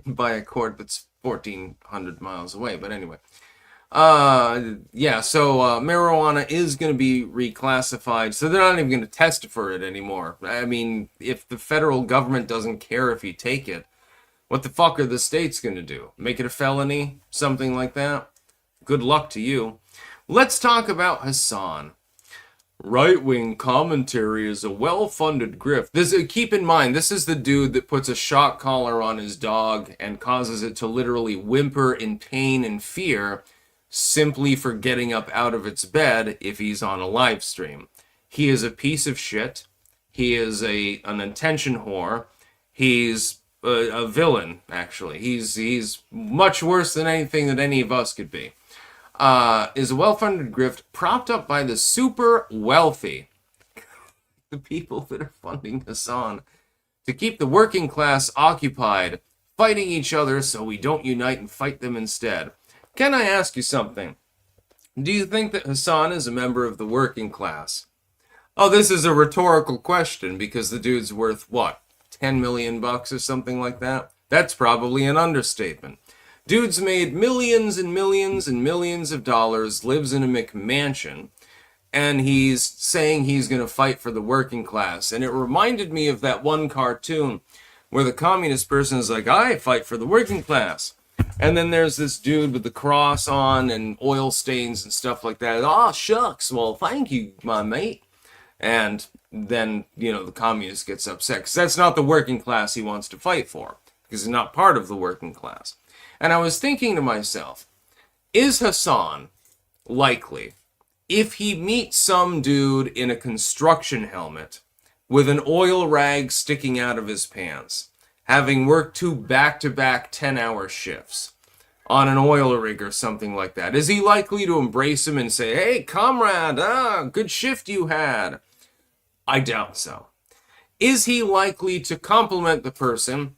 By a court that's 1,400 miles away, but anyway. Yeah, so marijuana is going to be reclassified, so they're not even going to test for it anymore. I mean, if the federal government doesn't care if you take it, what the fuck are the states going to do? Make it a felony? Something like that? Good luck to you. Let's talk about Hasan. Right-wing commentary is a well-funded grift. Keep in mind, this is the dude that puts a shock collar on his dog and causes it to literally whimper in pain and fear simply for getting up out of its bed if he's on a live stream. He is a piece of shit. He is an attention whore. He's a villain, actually. He's much worse than anything that any of us could be. Is a well-funded grift propped up by the super wealthy, the people that are funding Hasan, to keep the working class occupied, fighting each other so we don't unite and fight them instead. Can I ask you something? Do you think that Hasan is a member of the working class? Oh, this is a rhetorical question because the dude's worth, what, 10 million bucks or something like that? That's probably an understatement. Dude's made millions and millions and millions of dollars, lives in a McMansion, and he's saying he's going to fight for the working class. And it reminded me of that one cartoon where the communist person is like, I fight for the working class. And then there's this dude with the cross on and oil stains and stuff like that. Oh, shucks. Well, thank you, my mate. And then, the communist gets upset because that's not the working class he wants to fight for, because he's not part of the working class. And I was thinking to myself, is Hasan likely, if he meets some dude in a construction helmet with an oil rag sticking out of his pants, having worked 2 back-to-back 10-hour shifts on an oil rig or something like that, is he likely to embrace him and say, hey, comrade, good shift you had? I doubt so. Is he likely to compliment the person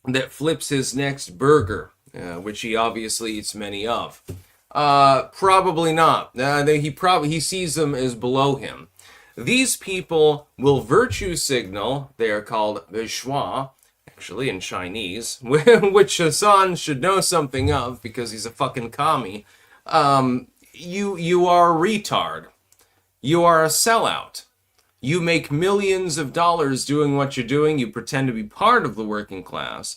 that flips his next burger, which he obviously eats many of? Probably not. He sees them as below him. These people will virtue signal. They are called bourgeois, actually in Chinese, which Hasan should know something of because he's a fucking commie. You are a retard. You are a sellout. You make millions of dollars doing what you're doing. You pretend to be part of the working class.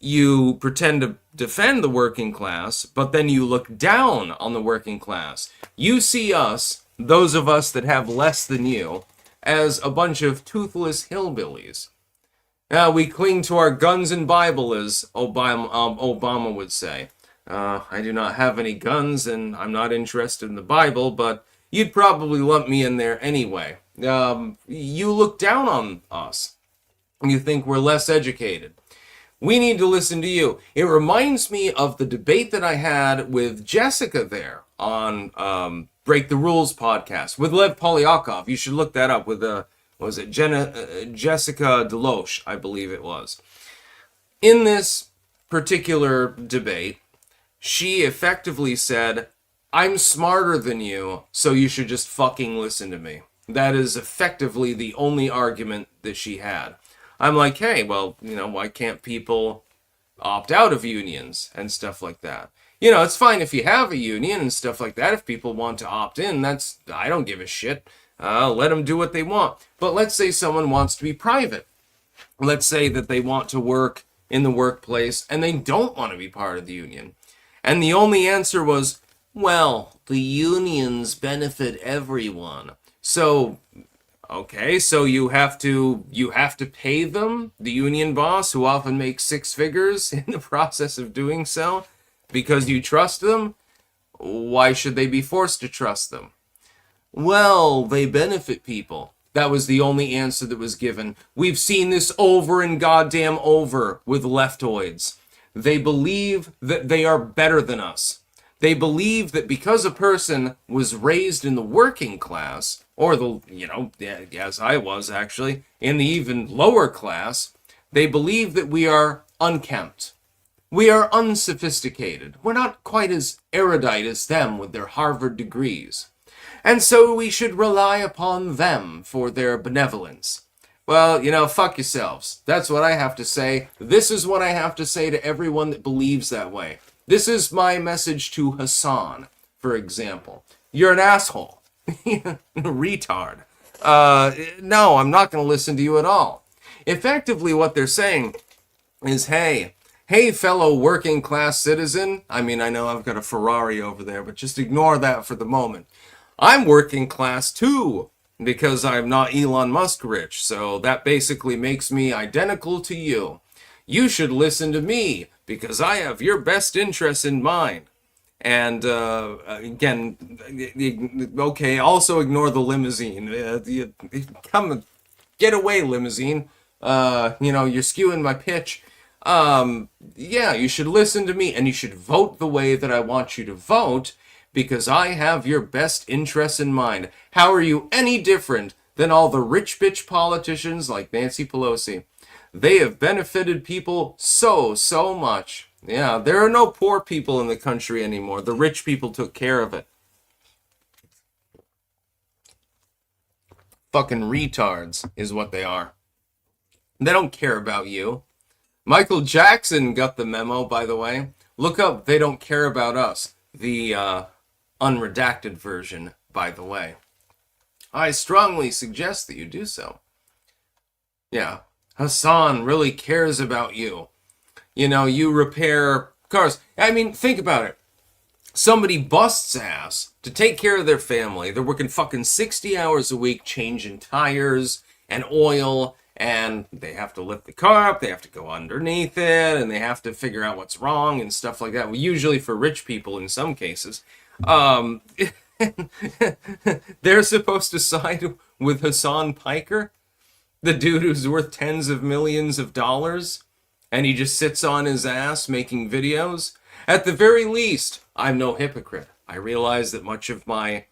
You pretend to defend the working class, but then you look down on the working class. You see us, those of us that have less than you, as a bunch of toothless hillbillies. We cling to our guns and Bible, as Obama would say. I do not have any guns, and I'm not interested in the Bible, but you'd probably lump me in there anyway. You look down on us. You think we're less educated. We need to listen to you. It reminds me of the debate that I had with Jessica there on Break the Rules podcast with Lev Polyakov. You should look that up with Jessica Deloche, I believe it was. In this particular debate, she effectively said, I'm smarter than you, so you should just fucking listen to me. That is effectively the only argument that she had. I'm like, hey, well, why can't people opt out of unions and stuff like that? It's fine if you have a union and stuff like that. If people want to opt in, I don't give a shit. Let them do what they want. But let's say someone wants to be private. Let's say that they want to work in the workplace and they don't want to be part of the union. And the only answer was, well, the unions benefit everyone. So, okay, so you have to pay them, the union boss, who often makes 6 figures in the process of doing so, because you trust them? Why should they be forced to trust them? Well, they benefit people. That was the only answer that was given. We've seen this over and goddamn over with leftoids. They believe that they are better than us. They believe that because a person was raised in the working class, or as I was actually, in the even lower class, they believe that we are unkempt. We are unsophisticated. We're not quite as erudite as them with their Harvard degrees. And so we should rely upon them for their benevolence. Well, fuck yourselves. That's what I have to say. This is what I have to say to everyone that believes that way. This is my message to Hasan, for example. You're an asshole. Retard. No, I'm not going to listen to you at all. Effectively, what they're saying is, hey, fellow working class citizen. I mean, I know I've got a Ferrari over there, but just ignore that for the moment. I'm working class too, because I'm not Elon Musk rich, so that basically makes me identical to you. You should listen to me, because I have your best interests in mind. And, again, okay, also ignore the limousine. Come, get away, limousine. You're skewing my pitch. Yeah, you should listen to me, and you should vote the way that I want you to vote, because I have your best interests in mind. How are you any different than all the rich bitch politicians like Nancy Pelosi? They have benefited people so much. Yeah, there are no poor people in the country anymore. The rich people took care of it. Fucking retards is what they are. They don't care about you. Michael Jackson got the memo, by the way. Look up They Don't Care About Us. The unredacted version, by the way. I strongly suggest that you do so. Yeah, Hasan really cares about you. You know, you repair cars. I mean, think about it. Somebody busts ass to take care of their family. They're working fucking 60 hours a week changing tires and oil, and they have to lift the car up, they have to go underneath it, and they have to figure out what's wrong and stuff like that. Well, usually for rich people in some cases. Um, they're supposed to side with Hasan Piker, the dude who's worth tens of millions of dollars, and he just sits on his ass making videos. At the very least, I'm no hypocrite. I realize that much of my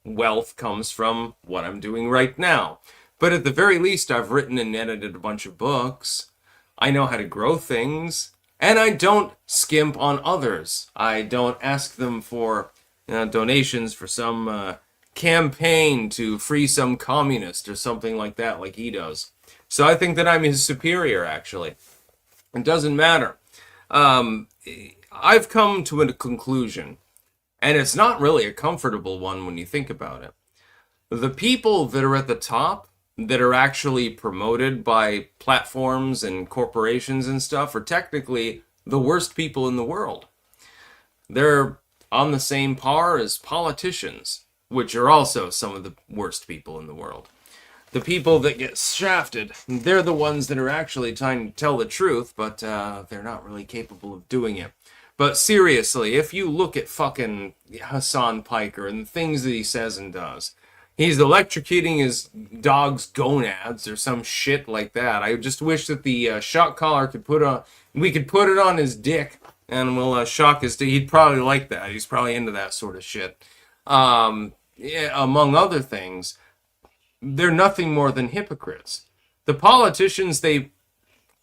wealth comes from what I'm doing right now. But at the very least, I've written and edited a bunch of books. I know how to grow things. And I don't skimp on others. I don't ask them for donations for some campaign to free some communist or something like that, like he does. So I think that I'm his superior, actually. It doesn't matter. I've come to a conclusion, and it's not really a comfortable one when you think about it. The people that are at the top, that are actually promoted by platforms and corporations and stuff, are technically the worst people in the world. They're on the same par as politicians, which are also some of the worst people in the world. The people that get shafted, they're the ones that are actually trying to tell the truth, but they're not really capable of doing it. But seriously, if you look at fucking Hasan Piker and the things that he says and does, he's electrocuting his dog's gonads or some shit like that. I just wish that the shock collar we could put it on his dick and we'll shock his dick. He'd probably like that. He's probably into that sort of shit. Yeah, among other things, they're nothing more than hypocrites. The politicians they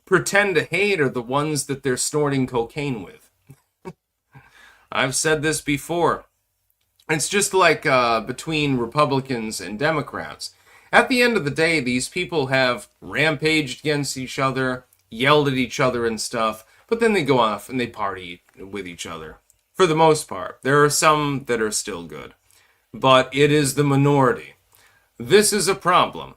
pretend to hate are the ones that they're snorting cocaine with. I've said this before. It's just like between Republicans and Democrats. At the end of the day, these people have rampaged against each other, yelled at each other and stuff, but then they go off and they party with each other. For the most part. There are some that are still good. But it is the minority. This is a problem.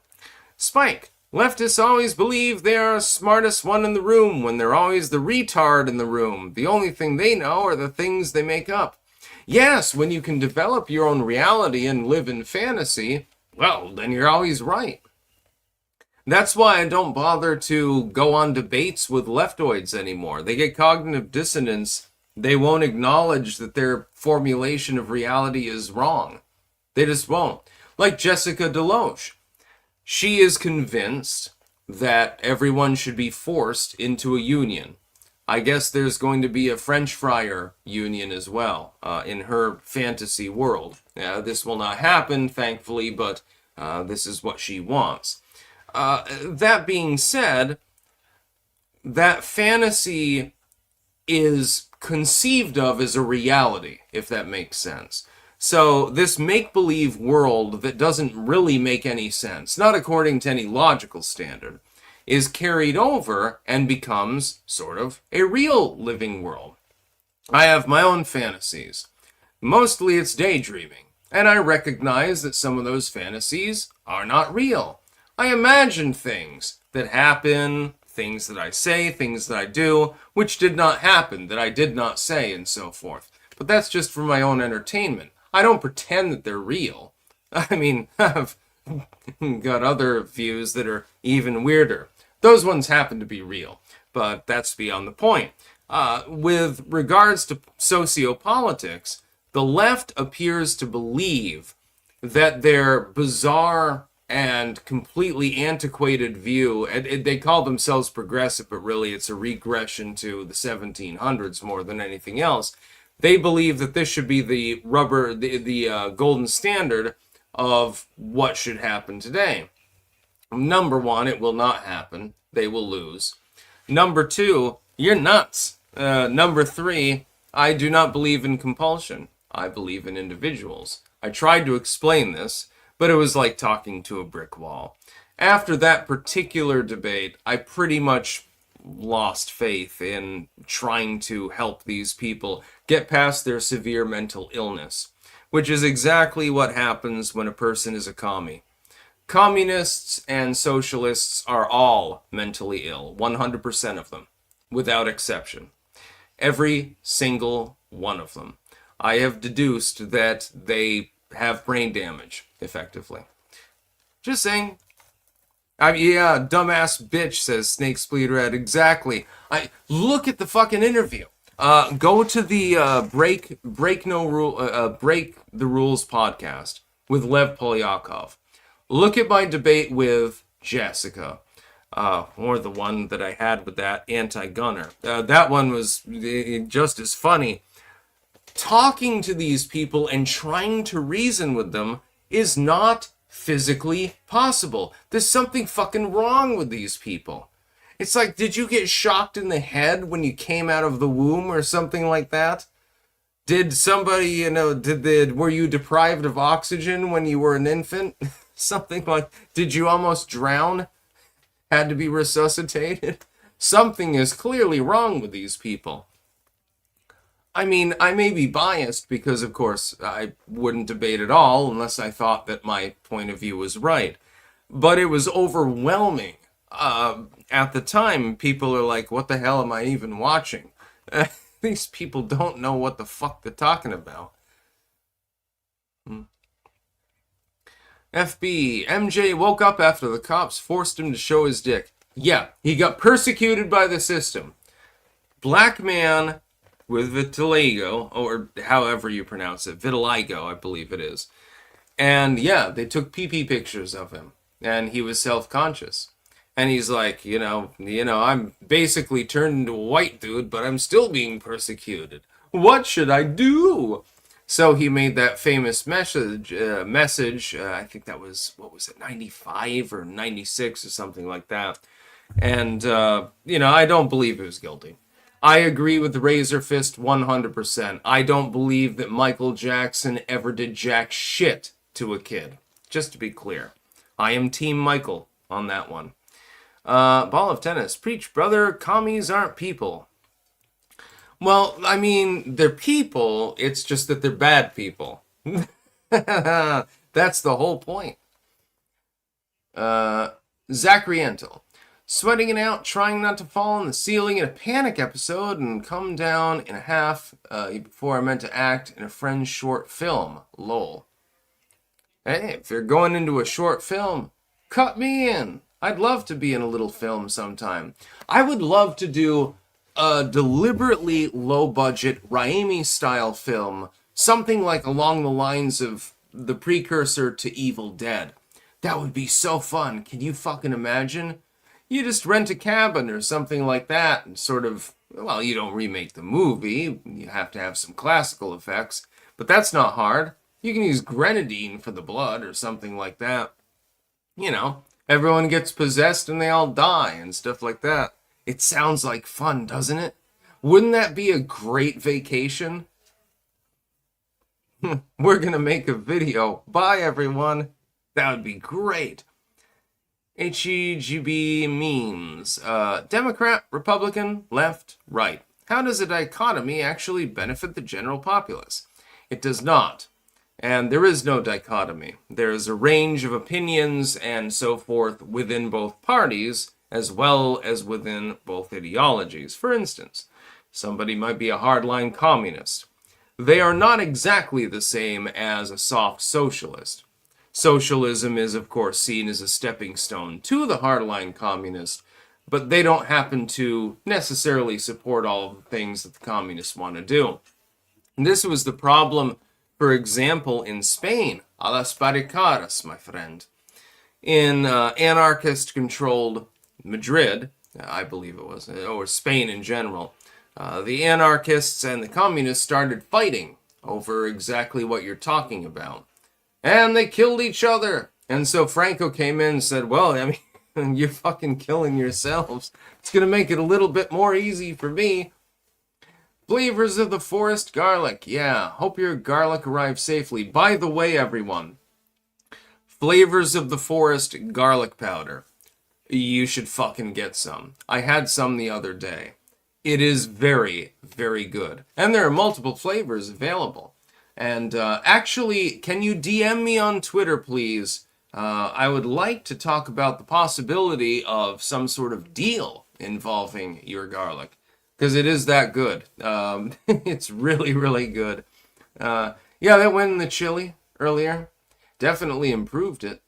Spike, leftists always believe they are the smartest one in the room when they're always the retard in the room. The only thing they know are the things they make up. Yes, when you can develop your own reality and live in fantasy, well, then you're always right. That's why I don't bother to go on debates with leftoids anymore. They get cognitive dissonance. They won't acknowledge that their formulation of reality is wrong. They just won't. Like Jessica Deloche. She is convinced that everyone should be forced into a union. I guess there's going to be a French fryer union as well in her fantasy world. This will not happen, thankfully, but this is what she wants. That being said, that fantasy is conceived of as a reality, if that makes sense. So this make-believe world that doesn't really make any sense, not according to any logical standard, is carried over and becomes sort of a real living world. I have my own fantasies. Mostly it's daydreaming, and I recognize that some of those fantasies are not real. I imagine things that happen, things that I say, things that I do, which did not happen, that I did not say, and so forth. But that's just for my own entertainment. I don't pretend that they're real. I mean, I've got other views that are even weirder. Those ones happen to be real, but that's beyond the point. With regards to sociopolitics, the left appears to believe that their bizarre and completely antiquated view, and they call themselves progressive, but really it's a regression to the 1700s more than anything else. They believe that this should be the golden standard of what should happen today. Number one, it will not happen. They will lose. Number two, you're nuts. Number three, I do not believe in compulsion. I believe in individuals. I tried to explain this, but it was like talking to a brick wall. After that particular debate, I pretty much lost faith in trying to help these people get past their severe mental illness. which is exactly what happens when a person is a commie. Communists and socialists are all mentally ill, 100% of them, without exception. Every single one of them. I have deduced that they have brain damage, effectively. Just saying. Yeah, dumbass bitch, says Snake Red. Exactly. Look at the fucking interview. Go to the Break the Rules podcast with Lev Polyakov. Look at my debate with Jessica, or the one that I had with that anti-gunner. That one was just as funny. Talking to these people and trying to reason with them is not physically possible. There's something fucking wrong with these people. It's like, did you get shocked in the head when you came out of the womb or something like that? Did somebody, were you deprived of oxygen when you were an infant? Something like, did you almost drown? Had to be resuscitated? Something is clearly wrong with these people. I mean, I may be biased because, of course, I wouldn't debate at all unless I thought that my point of view was right. But it was overwhelming. At the time, people are like, what the hell am I even watching? These people don't know what the fuck they're talking about. FB, MJ woke up after the cops forced him to show his dick. Yeah, he got persecuted by the system. Black man with vitiligo, or however you pronounce it, vitiligo, I believe it is. And yeah, they took pee-pee pictures of him, and he was self-conscious. And he's like, I'm basically turned into a white dude, but I'm still being persecuted. What should I do? So he made that famous message, I think that was, 95 or 96 or something like that. And, I don't believe he was guilty. I agree with the Razor Fist 100%. I don't believe that Michael Jackson ever did jack shit to a kid. Just to be clear. I am Team Michael on that one. Ball of tennis. Preach, brother. Commies aren't people. Well, I mean, they're people. It's just that they're bad people. That's the whole point. Zachary Entel. Sweating it out, trying not to fall on the ceiling in a panic episode and come down in a half before I meant to act in a friend's short film. Lol. Hey, if you're going into a short film, cut me in. I'd love to be in a little film sometime. I would love to do a deliberately low-budget Raimi-style film, something like along the lines of the precursor to Evil Dead. That would be so fun. Can you fucking imagine? You just rent a cabin or something like that and sort of, well, you don't remake the movie. You have to have some classical effects, but that's not hard. You can use grenadine for the blood or something like that. Everyone gets possessed and they all die and stuff like that. It sounds like fun, doesn't it? Wouldn't that be a great vacation? We're gonna make a video. Bye, everyone. That would be great. HEGB memes. Democrat, Republican, left, right. How does a dichotomy actually benefit the general populace? It does not. And there is no dichotomy. There is a range of opinions and so forth within both parties, as well as within both ideologies. For instance, somebody might be a hardline communist. They are not exactly the same as a soft socialist. Socialism is, of course, seen as a stepping stone to the hardline communist, but they don't happen to necessarily support all of the things that the communists want to do. And this was the problem, for example, in Spain, a las barricadas, my friend. In anarchist-controlled Madrid, I believe it was, or Spain in general, the anarchists and the communists started fighting over exactly what you're talking about. And they killed each other. And so Franco came in and said, well, I mean, you're fucking killing yourselves. It's going to make it a little bit more easy for me. Flavors of the forest garlic. Yeah, hope your garlic arrives safely. By the way, everyone, Flavors of the Forest garlic powder. You should fucking get some. I had some the other day. It is very, very good. And there are multiple flavors available. And actually, can you DM me on Twitter, please? I would like to talk about the possibility of some sort of deal involving your garlic, because it is that good. It's really, really good. Yeah, that went in the chili earlier. Definitely improved it.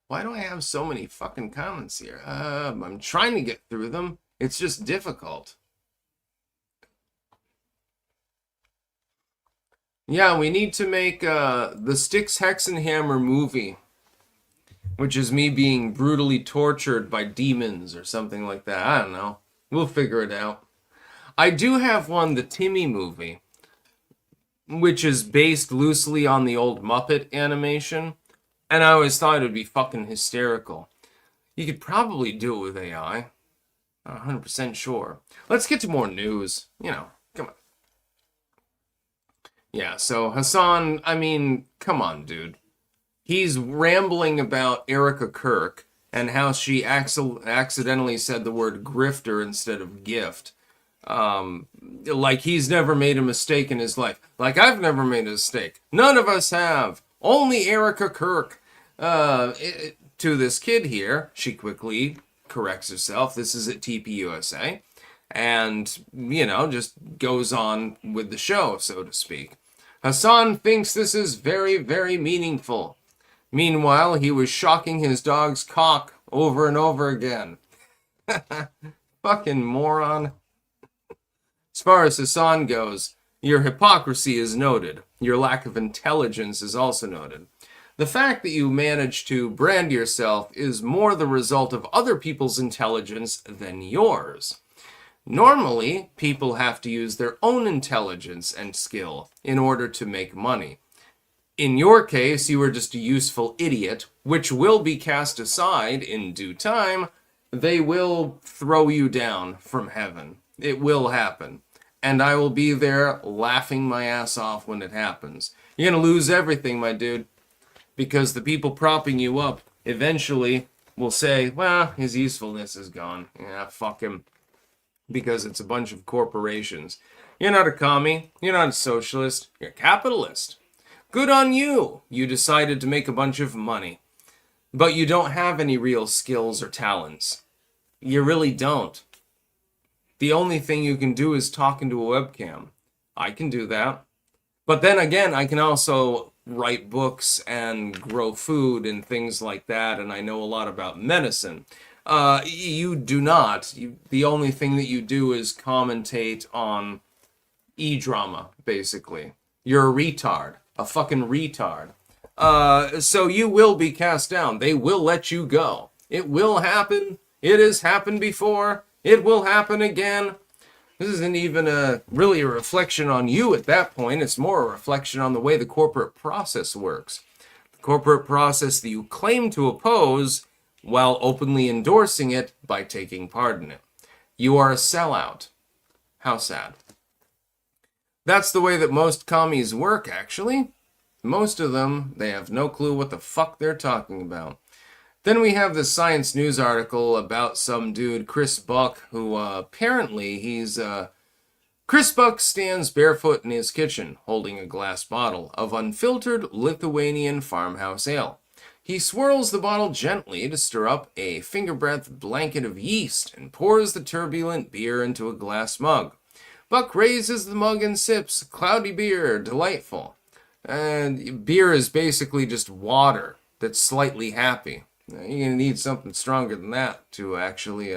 Why do I have so many fucking comments here? I'm trying to get through them. It's just difficult. Yeah, we need to make the Styx Hexenhammer movie, which is me being brutally tortured by demons or something like that. I don't know. We'll figure it out. I do have one, the Timmy movie, which is based loosely on the old Muppet animation, and I always thought it would be fucking hysterical. You could probably do it with AI. Not 100% sure. Let's get to more news. You know, come on. Yeah, so Hasan, I mean, come on, dude. He's rambling about Erica Kirk and how she accidentally said the word grifter instead of gift. Like he's never made a mistake in his life. Like I've never made a mistake. None of us have. Only Erica Kirk. To this kid here, she quickly corrects herself. This is at TPUSA. And, you know, just goes on with the show, so to speak. Hasan thinks this is very, very meaningful. Meanwhile, he was shocking his dog's cock over and over again. Fucking moron. As far as Hasan goes, your hypocrisy is noted. Your lack of intelligence is also noted. The fact that you manage to brand yourself is more the result of other people's intelligence than yours. Normally, people have to use their own intelligence and skill in order to make money. In your case, you are just a useful idiot, which will be cast aside in due time. They will throw you down from heaven. It will happen. And I will be there laughing my ass off when it happens. You're going to lose everything, my dude. Because the people propping you up eventually will say, well, his usefulness is gone. Yeah, fuck him. Because it's a bunch of corporations. You're not a commie. You're not a socialist. You're a capitalist. Good on you. You decided to make a bunch of money. But you don't have any real skills or talents. You really don't. The only thing you can do is talk into a webcam. I can do that. But then again, I can also write books and grow food and things like that, and I know a lot about medicine. You do not. The only thing that you do is commentate on e-drama, basically. You're a retard. A fucking retard. So you will be cast down. They will let you go. It will happen. It has happened before. It will happen again. This isn't even really a reflection on you at that point. It's more a reflection on the way the corporate process works. The corporate process that you claim to oppose while openly endorsing it by taking part in it. You are a sellout. How sad. That's the way that most commies work, actually. Most of them, they have no clue what the fuck they're talking about. Then we have this Science News article about some dude, Chris Buck, who apparently Chris Buck stands barefoot in his kitchen, holding a glass bottle of unfiltered Lithuanian farmhouse ale. He swirls the bottle gently to stir up a finger-breadth blanket of yeast and pours the turbulent beer into a glass mug. Buck raises the mug and sips. Cloudy beer, delightful. And beer is basically just water that's slightly happy. You're going to need something stronger than that to actually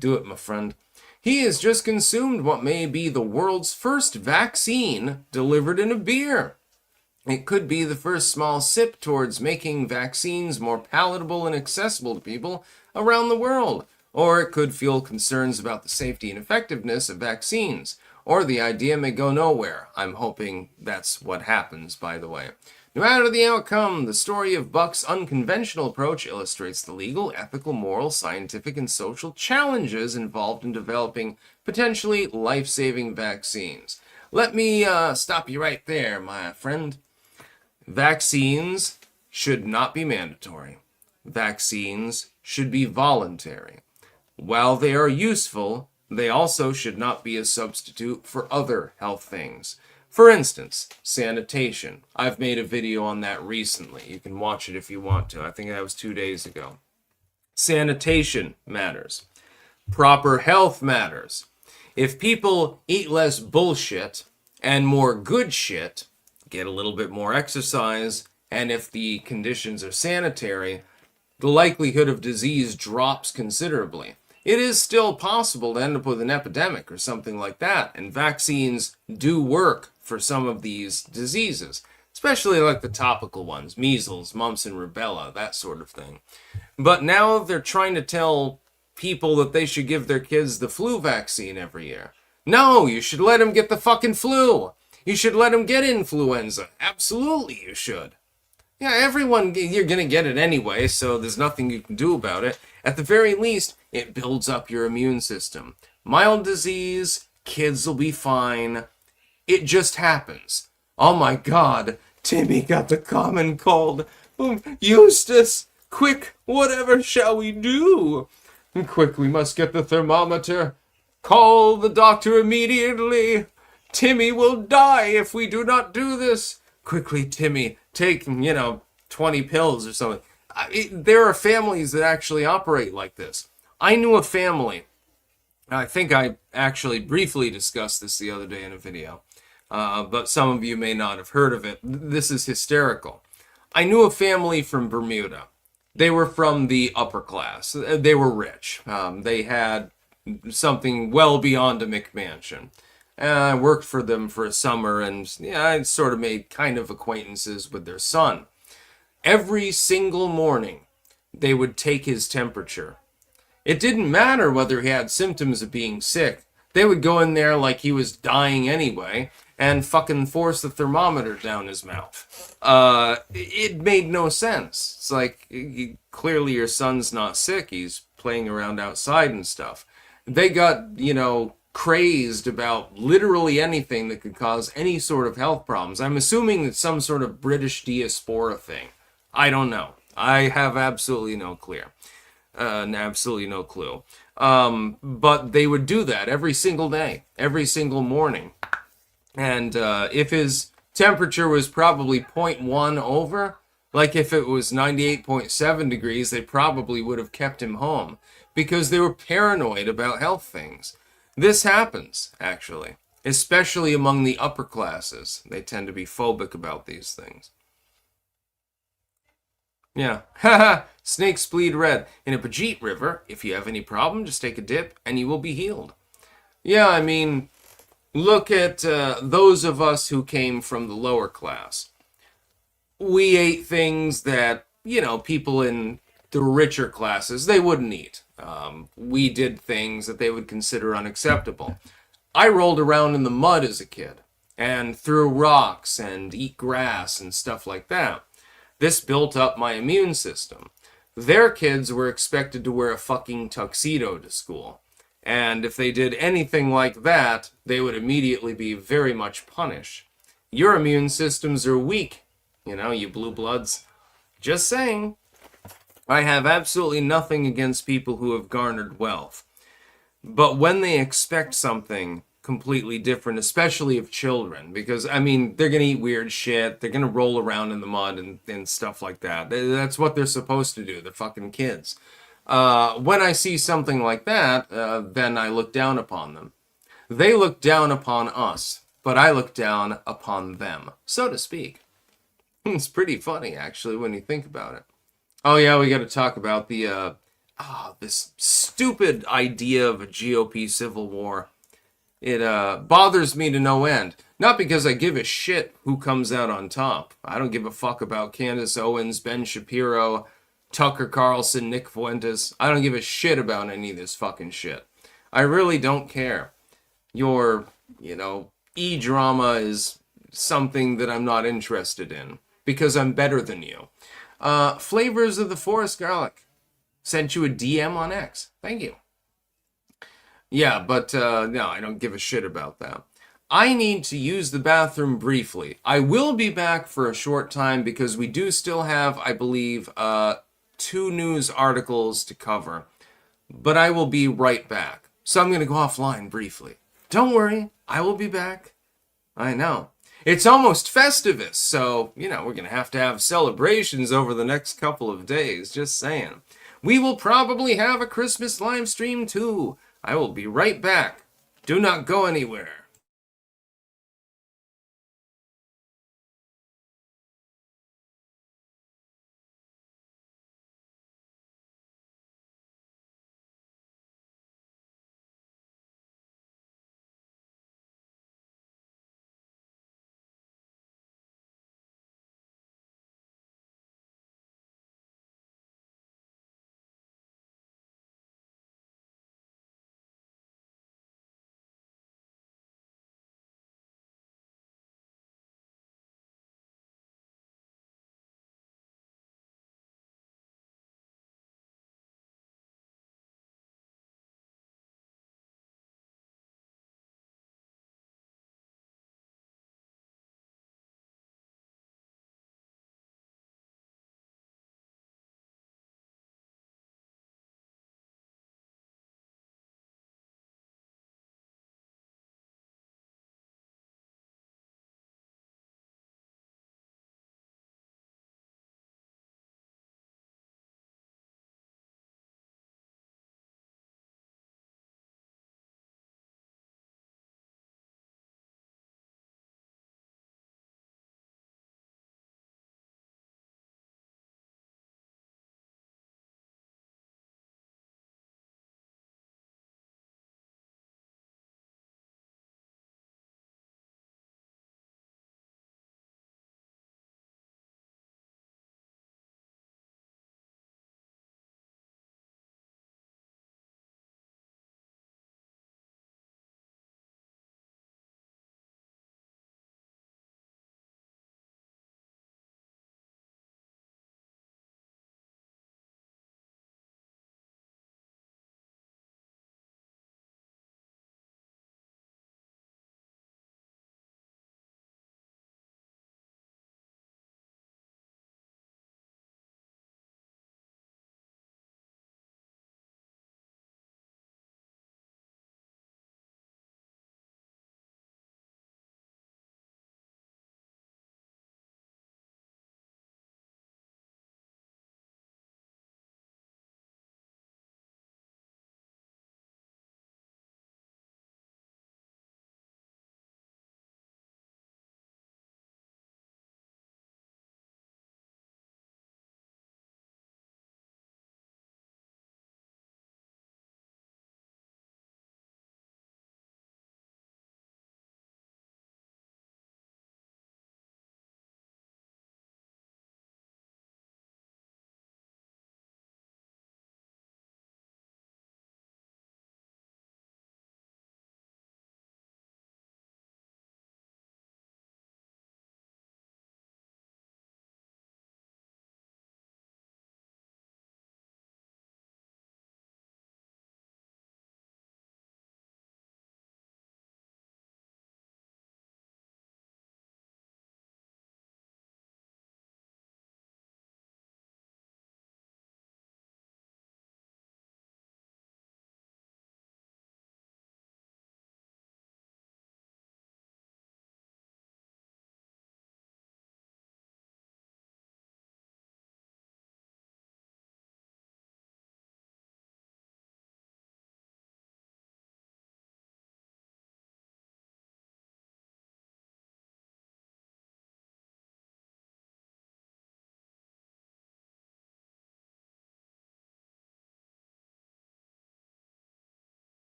do it, my friend. He has just consumed what may be the world's first vaccine delivered in a beer. It could be the first small sip towards making vaccines more palatable and accessible to people around the world. Or it could fuel concerns about the safety and effectiveness of vaccines. Or the idea may go nowhere. I'm hoping that's what happens, by the way. No matter the outcome, the story of Buck's unconventional approach illustrates the legal, ethical, moral, scientific, and social challenges involved in developing potentially life-saving vaccines. Let me stop you right there, my friend. Vaccines should not be mandatory. Vaccines should be voluntary. While they are useful, they also should not be a substitute for other health things. For instance, sanitation. I've made a video on that recently. You can watch it if you want to. I think that was 2 days ago. Sanitation matters. Proper health matters. If people eat less bullshit and more good shit, get a little bit more exercise, and if the conditions are sanitary, the likelihood of disease drops considerably. It is still possible to end up with an epidemic or something like that, and vaccines do work for some of these diseases, especially like the topical ones, measles, mumps and rubella, that sort of thing. But now they're trying to tell people that they should give their kids the flu vaccine every year. No, you should let them get the fucking flu. You should let them get influenza. Absolutely you should. Yeah, everyone, you're going to get it anyway, so there's nothing you can do about it. At the very least, it builds up your immune system. Mild disease, kids will be fine. It just happens. Oh my God, Timmy got the common cold. Eustace, quick, whatever shall we do? Quick, we must get the thermometer. Call the doctor immediately. Timmy will die if we do not do this. Quickly, Timmy, take, 20 pills or something. There are families that actually operate like this. I knew a family. I think I actually briefly discussed this the other day in a video. But some of you may not have heard of it. This is hysterical. I knew a family from Bermuda. They were from the upper class. They were rich. They had something well beyond a McMansion. I worked for them for a summer, and I sort of made kind of acquaintances with their son. Every single morning, they would take his temperature. It didn't matter whether he had symptoms of being sick. They would go in there like he was dying anyway, and fucking force the thermometer down his mouth. It made no sense. It's like, clearly your son's not sick. He's playing around outside and stuff. They got, crazed about literally anything that could cause any sort of health problems. I'm assuming it's some sort of British diaspora thing. I don't know. I have absolutely no clue. But they would do that every single day, every single morning. And if his temperature was probably 0.1 over, like if it was 98.7 degrees, they probably would have kept him home because they were paranoid about health things. This happens, actually, especially among the upper classes. They tend to be phobic about these things. Yeah. Haha. Snakes bleed red. In a Pajit river, if you have any problem, just take a dip and you will be healed. Yeah, I mean, look at those of us who came from the lower class. We ate things that, people in the richer classes, they wouldn't eat. We did things that they would consider unacceptable. I rolled around in the mud as a kid and threw rocks and eat grass and stuff like that. This built up my immune system. Their kids were expected to wear a fucking tuxedo to school. And if they did anything like that, they would immediately be very much punished. Your immune systems are weak, you blue bloods. Just saying. I have absolutely nothing against people who have garnered wealth. But when they expect something completely different, especially of children, because, they're going to eat weird shit, they're going to roll around in the mud and stuff like that. That's what they're supposed to do. They're fucking kids. When I see something like that, then I look down upon them. They look down upon us, but I look down upon them, so to speak. It's pretty funny, actually, when you think about it. Oh yeah, we got to talk about the this stupid idea of a GOP civil war. It bothers me to no end. Not because I give a shit who comes out on top. I don't give a fuck about Candace Owens, Ben Shapiro, Tucker Carlson, Nick Fuentes. I don't give a shit about any of this fucking shit. I really don't care. Your, e-drama is something that I'm not interested in because I'm better than you. Flavors of the Forest Garlic. Sent you a DM on X. Thank you. Yeah, but no, I don't give a shit about that. I need to use the bathroom briefly. I will be back for a short time because we do still have, I believe, 2 news articles to cover. But I will be right back. So I'm going to go offline briefly. Don't worry, I will be back. I know. It's almost Festivus, so, we're going to have celebrations over the next couple of days, just saying. We will probably have a Christmas live stream too. I will be right back. Do not go anywhere.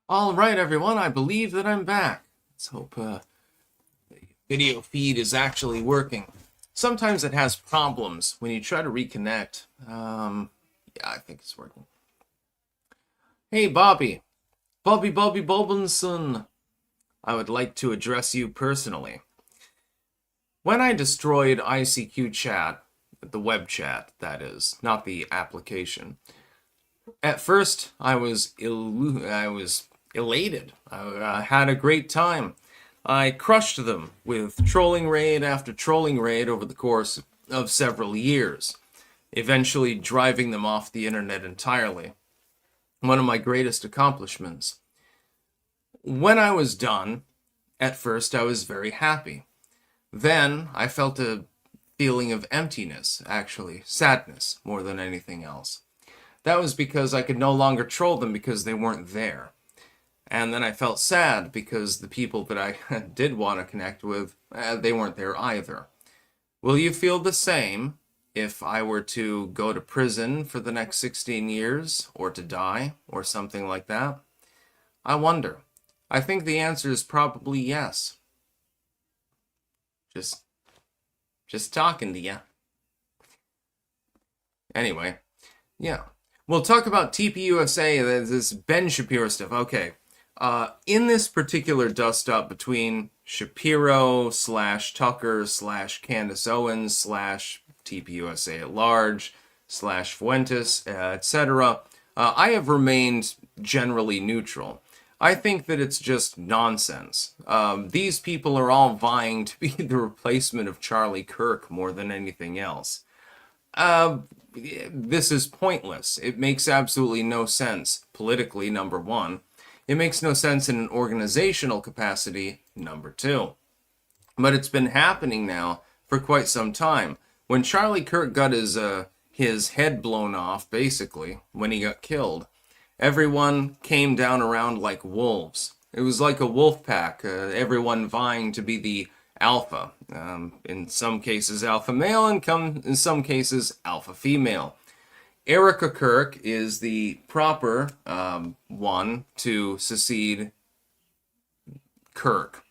All right, everyone, I believe that I'm back. Let's hope the video feed is actually working. Sometimes it has problems when you try to reconnect. Yeah, I think it's working. Hey, Bobby. Bobby Bobinson. I would like to address you personally. When I destroyed ICQ chat, the web chat, that is, not the application, at first I was elated. I had a great time. I crushed them with trolling raid after trolling raid over the course of several years, eventually driving them off the internet entirely. One of my greatest accomplishments. When I was done, at first I was very happy. Then I felt a feeling of emptiness, actually, sadness more than anything else. That was because I could no longer troll them because they weren't there. And then I felt sad because the people that I did want to connect with, they weren't there either. Will you feel the same if I were to go to prison for the next 16 years, or to die, or something like that? I wonder. I think the answer is probably yes. Just talking to you. Anyway, yeah. We'll talk about TPUSA, this Ben Shapiro stuff. Okay. In this particular dust-up between Shapiro / Tucker / Candace Owens / TPUSA at large / Fuentes, etc., I have remained generally neutral. I think that it's just nonsense. These people are all vying to be the replacement of Charlie Kirk more than anything else. This is pointless. It makes absolutely no sense politically, number one. It makes no sense in an organizational capacity, number two. But it's been happening now for quite some time. When Charlie Kirk got his head blown off, basically, when he got killed, everyone came down around like wolves. It was like a wolf pack, everyone vying to be the alpha. In some cases, alpha male, and in some cases, alpha female. Erica Kirk is the proper one to succeed Kirk.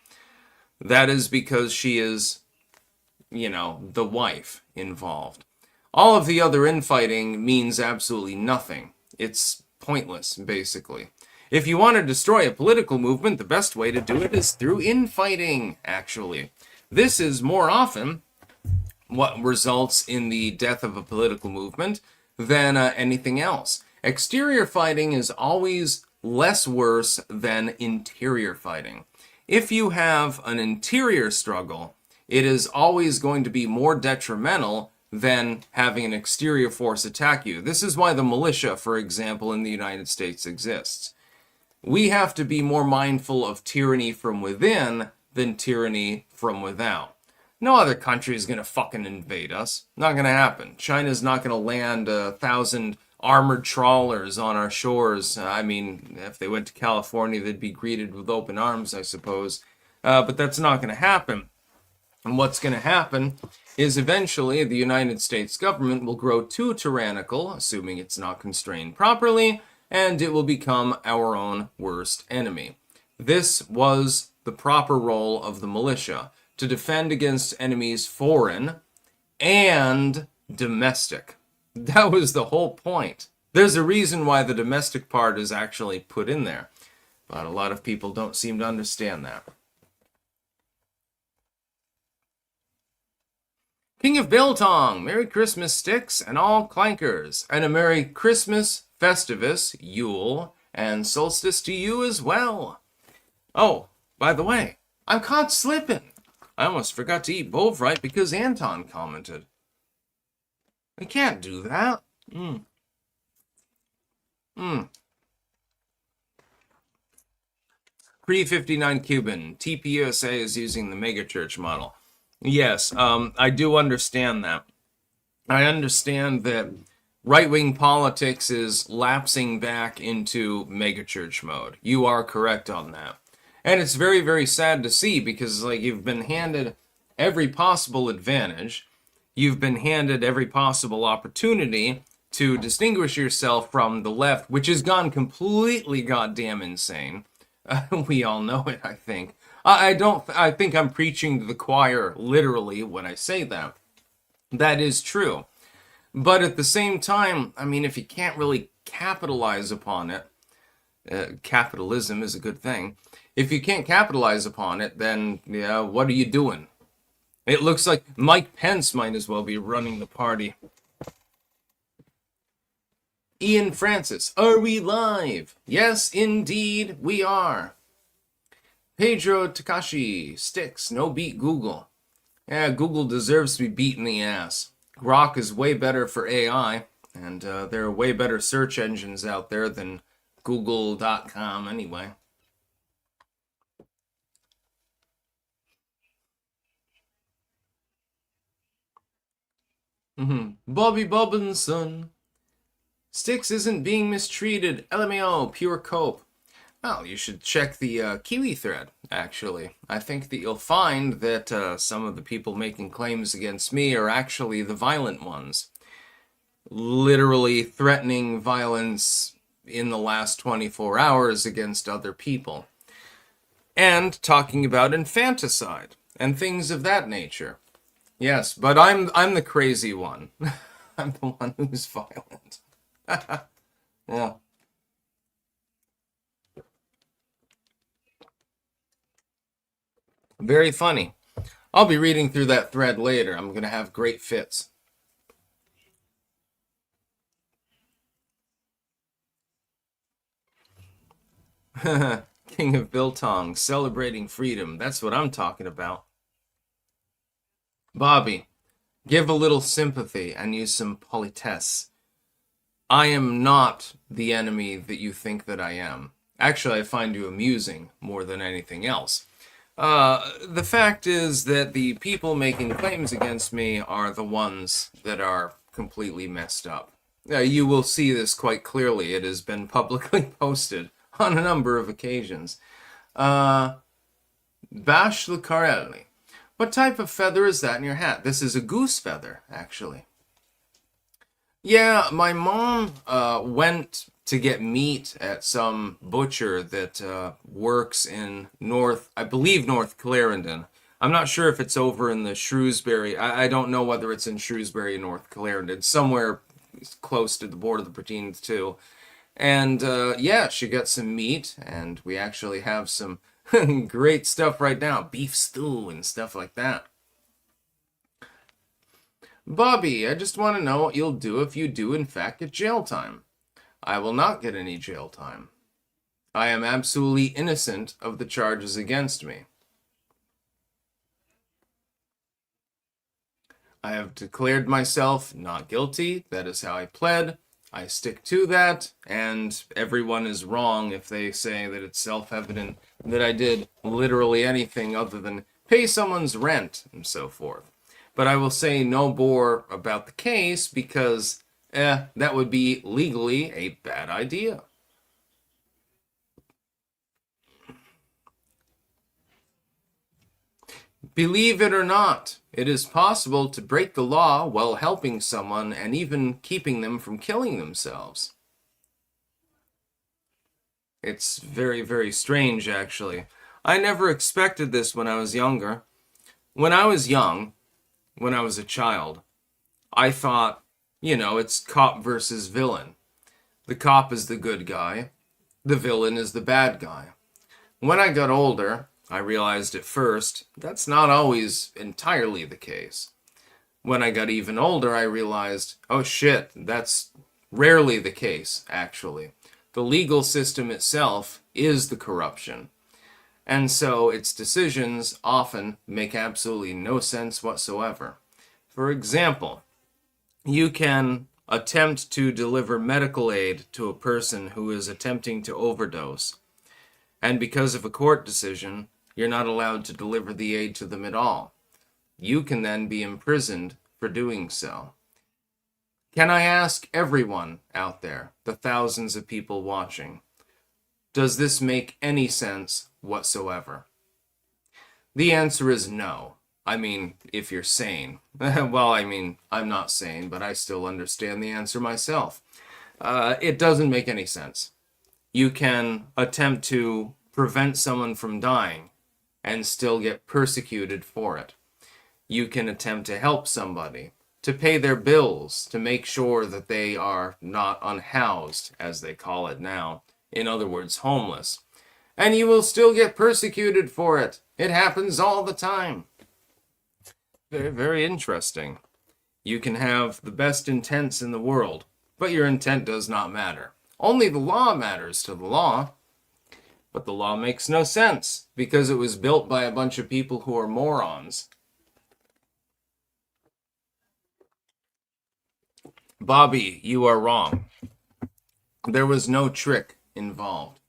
That is because she is, the wife involved. All of the other infighting means absolutely nothing. It's pointless, basically. If you want to destroy a political movement, the best way to do it is through infighting, actually. This is more often what results in the death of a political movement than anything else. Exterior fighting is always less worse than interior fighting. If you have an interior struggle, it is always going to be more detrimental than having an exterior force attack you. This is why the militia, for example, in the United States exists. We have to be more mindful of tyranny from within than tyranny from without. No other country is going to fucking invade us. Not going to happen. China's not going to land 1,000 armored trawlers on our shores. I mean, if they went to California, they'd be greeted with open arms, I suppose. But that's not going to happen. And what's going to happen is eventually the United States government will grow too tyrannical, assuming it's not constrained properly, and it will become our own worst enemy. This was the proper role of the militia, to defend against enemies foreign and domestic. That was the whole point. There's a reason why the domestic part is actually put in there, but a lot of people don't seem to understand that. King of Biltong, Merry Christmas sticks and all clankers, and a Merry Christmas, Festivus, Yule, and Solstice to you as well. Oh, by the way, I'm caught slipping. I almost forgot to eat Bovrite because Anton commented. I can't do that. 359 Cuban. TPUSA is using the megachurch model. Yes, I do understand that. I understand that right-wing politics is lapsing back into megachurch mode. You are correct on that. And it's very, very sad to see because, you've been handed every possible advantage. You've been handed every possible opportunity to distinguish yourself from the left, which has gone completely goddamn insane. We all know it, I think. I think I'm preaching to the choir literally when I say that. That is true. But at the same time, I mean, if you can't really capitalize upon it, capitalism is a good thing. If you can't capitalize upon it, then, yeah, what are you doing? It looks like Mike Pence might as well be running the party. Ian Francis, are we live? Yes, indeed, we are. Pedro Takashi, Sticks, no beat Google. Yeah, Google deserves to be beat in the ass. Grok is way better for AI, and there are way better search engines out there than Google.com anyway. Bobby Bobbinson. Sticks isn't being mistreated. LMAO, pure cope. Well, you should check the Kiwi thread, actually. I think that you'll find that some of the people making claims against me are actually the violent ones. Literally threatening violence in the last 24 hours against other people. And talking about infanticide and things of that nature. Yes, but I'm the crazy one. I'm the one who's violent. Yeah. Very funny. I'll be reading through that thread later. I'm going to have great fits. King of Biltong, celebrating freedom. That's what I'm talking about. Bobby, give a little sympathy and use some politesse. I am not the enemy that you think that I am. Actually, I find you amusing more than anything else. The fact is that the people making claims against me are the ones that are completely messed up. You will see this quite clearly. It has been publicly posted on a number of occasions. Bash Lucarelli. What type of feather is that in your hat? This is a goose feather, actually. Yeah, my mom went to get meat at some butcher that works in I believe North Clarendon. I'm not sure if it's over in the Shrewsbury. I don't know whether it's in Shrewsbury or North Clarendon. Somewhere close to the border between the two. And yeah, she got some meat, and we actually have some great stuff right now. Beef stew and stuff like that. Bobby, I just want to know what you'll do if you do in fact get jail time. I will not get any jail time. I am absolutely innocent of the charges against me. I have declared myself not guilty. That is how I pled. I stick to that, and everyone is wrong if they say that it's self-evident that I did literally anything other than pay someone's rent and so forth. But I will say no more about the case because, that would be legally a bad idea. Believe it or not, it is possible to break the law while helping someone and even keeping them from killing themselves. It's very, very strange, actually. I never expected this when I was younger. When I was young, when I was a child, I thought, it's cop versus villain. The cop is the good guy, the villain is the bad guy. When I got older, I realized at first that's not always entirely the case. When I got even older, I realized, oh shit, that's rarely the case, actually. The legal system itself is the corruption. And so its decisions often make absolutely no sense whatsoever. For example, you can attempt to deliver medical aid to a person who is attempting to overdose. And because of a court decision, you're not allowed to deliver the aid to them at all. You can then be imprisoned for doing so. Can I ask everyone out there, the thousands of people watching, does this make any sense whatsoever? The answer is no. I mean, if you're sane. Well, I mean, I'm not sane, but I still understand the answer myself. It doesn't make any sense. You can attempt to prevent someone from dying and still get persecuted for it. You can attempt to help somebody, to pay their bills, to make sure that they are not unhoused, as they call it now. In other words, homeless. And you will still get persecuted for it. It happens all the time. Very, very interesting. You can have the best intents in the world, but your intent does not matter. Only the law matters to the law. But the law makes no sense because it was built by a bunch of people who are morons. Bobby, you are wrong. There was no trick involved.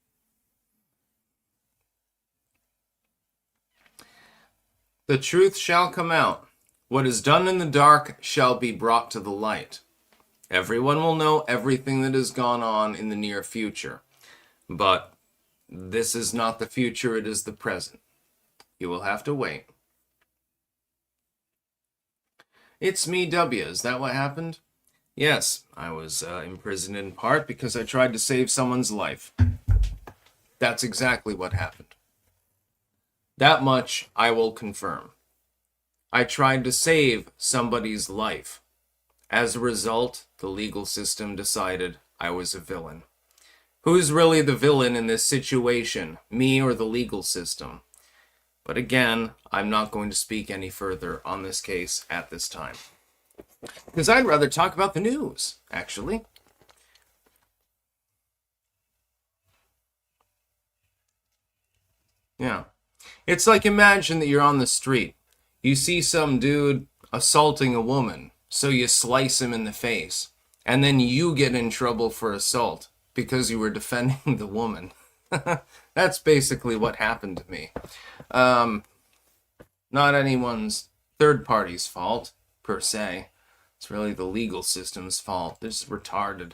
The truth shall come out. What is done in the dark shall be brought to the light. Everyone will know everything that has gone on in the near future. But this is not the future, it is the present. You will have to wait. It's me, W. Is that what happened? Yes, I was imprisoned in part because I tried to save someone's life. That's exactly what happened. That much I will confirm. I tried to save somebody's life. As a result, the legal system decided I was a villain. Who's really the villain in this situation, me or the legal system? But again, I'm not going to speak any further on this case at this time. Because I'd rather talk about the news, actually. Yeah. It's like, imagine that you're on the street. You see some dude assaulting a woman, so you slice him in the face. And then you get in trouble for assault because you were defending the woman. That's basically what happened to me. Not anyone's third party's fault, per se. It's really the legal system's fault. They're just retarded.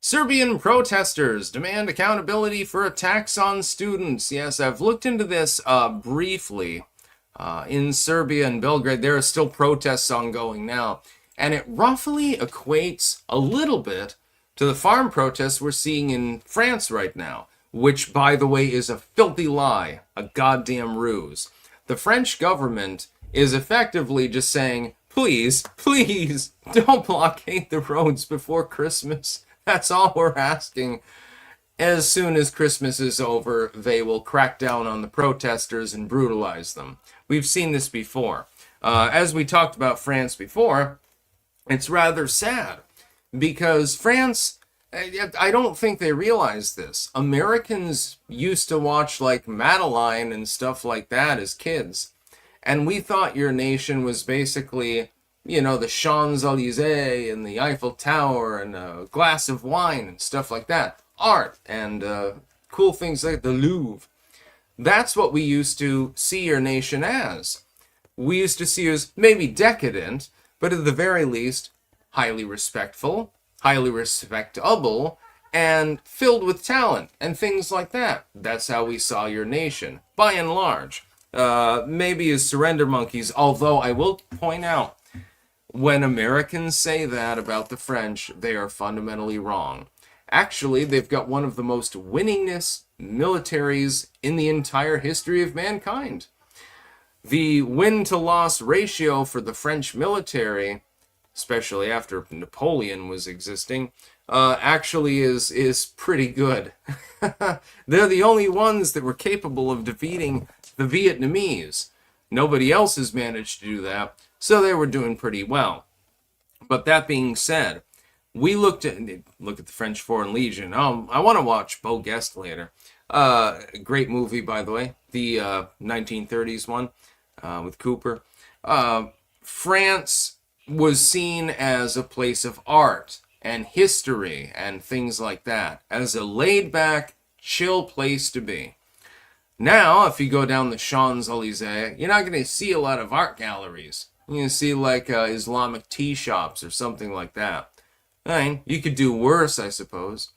Serbian protesters demand accountability for attacks on students. Yes, I've looked into this briefly. In Serbia and Belgrade, there are still protests ongoing now. And it roughly equates a little bit to the farm protests we're seeing in France right now, which, by the way, is a filthy lie, a goddamn ruse. The French government is effectively just saying, please, please, don't blockade the roads before Christmas. That's all we're asking. As soon as Christmas is over, they will crack down on the protesters and brutalize them. We've seen this before. As we talked about France before, it's rather sad because France, I don't think they realize this. Americans used to watch like Madeline and stuff like that as kids. And we thought your nation was basically, you know, the Champs-Élysées and the Eiffel Tower and a glass of wine and stuff like that. Art and cool things like the Louvre. That's what we used to see your nation as. We used to see you as maybe decadent, but at the very least, highly respectful, highly respectable, and filled with talent and things like that. That's how we saw your nation, by and large. Maybe as surrender monkeys, although I will point out, when Americans say that about the French, they are fundamentally wrong. Actually, they've got one of the most winningest militaries in the entire history of mankind. The win-to-loss ratio for the French military, especially after Napoleon was existing, actually is pretty good. They're the only ones that were capable of defeating the Vietnamese. Nobody else has managed to do that, so they were doing pretty well. But that being said, we look at the French Foreign Legion. I want to watch Beau Guest later. Great movie, by the way, the 1930s one with Cooper. France was seen as a place of art and history and things like that, as a laid-back, chill place to be. Now, if you go down the Champs-Élysées, you're not going to see a lot of art galleries. You're going to see like Islamic tea shops or something like that. I mean, you could do worse, I suppose.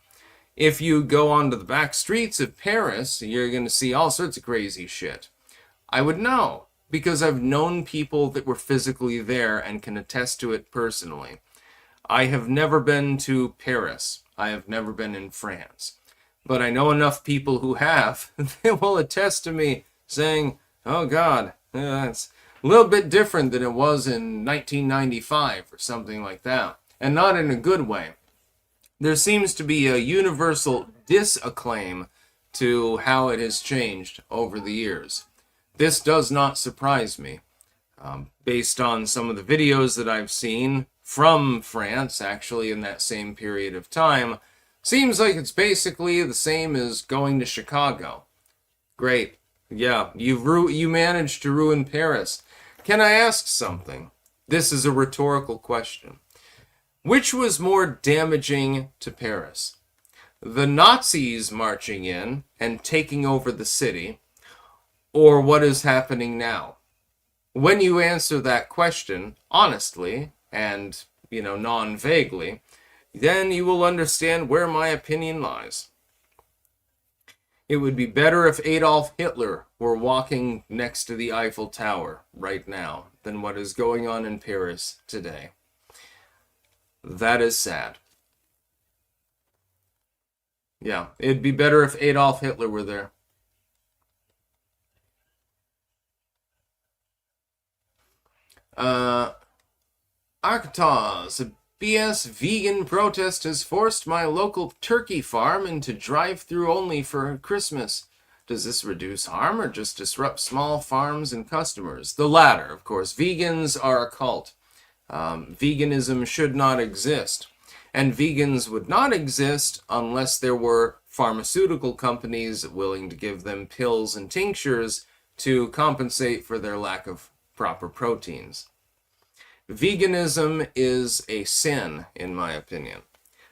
If you go onto the back streets of Paris, you're going to see all sorts of crazy shit. I would know. because I've known people that were physically there and can attest to it personally. I have never been to Paris. I have never been in France. But I know enough people who have. They will attest to me saying, oh God, it's a little bit different than it was in 1995 or something like that. And not in a good way. There seems to be a universal disacclaim to how it has changed over the years. This does not surprise me. Based on some of the videos that I've seen from France, actually, in that same period of time, seems like it's basically the same as going to Chicago. Great. Yeah, you managed to ruin Paris. Can I ask something? This is a rhetorical question. Which was more damaging to Paris? The Nazis marching in and taking over the city, or what is happening now? When you answer that question honestly and, non-vaguely, then you will understand where my opinion lies. It would be better if Adolf Hitler were walking next to the Eiffel Tower right now than what is going on in Paris today. That is sad. Yeah, it'd be better if Adolf Hitler were there. Arctos, a BS vegan protest has forced my local turkey farm into drive-through only for Christmas. Does this reduce harm or just disrupt small farms and customers? The latter, of course. Vegans are a cult. Veganism should not exist. And vegans would not exist unless there were pharmaceutical companies willing to give them pills and tinctures to compensate for their lack of proper proteins. Veganism is a sin, in my opinion.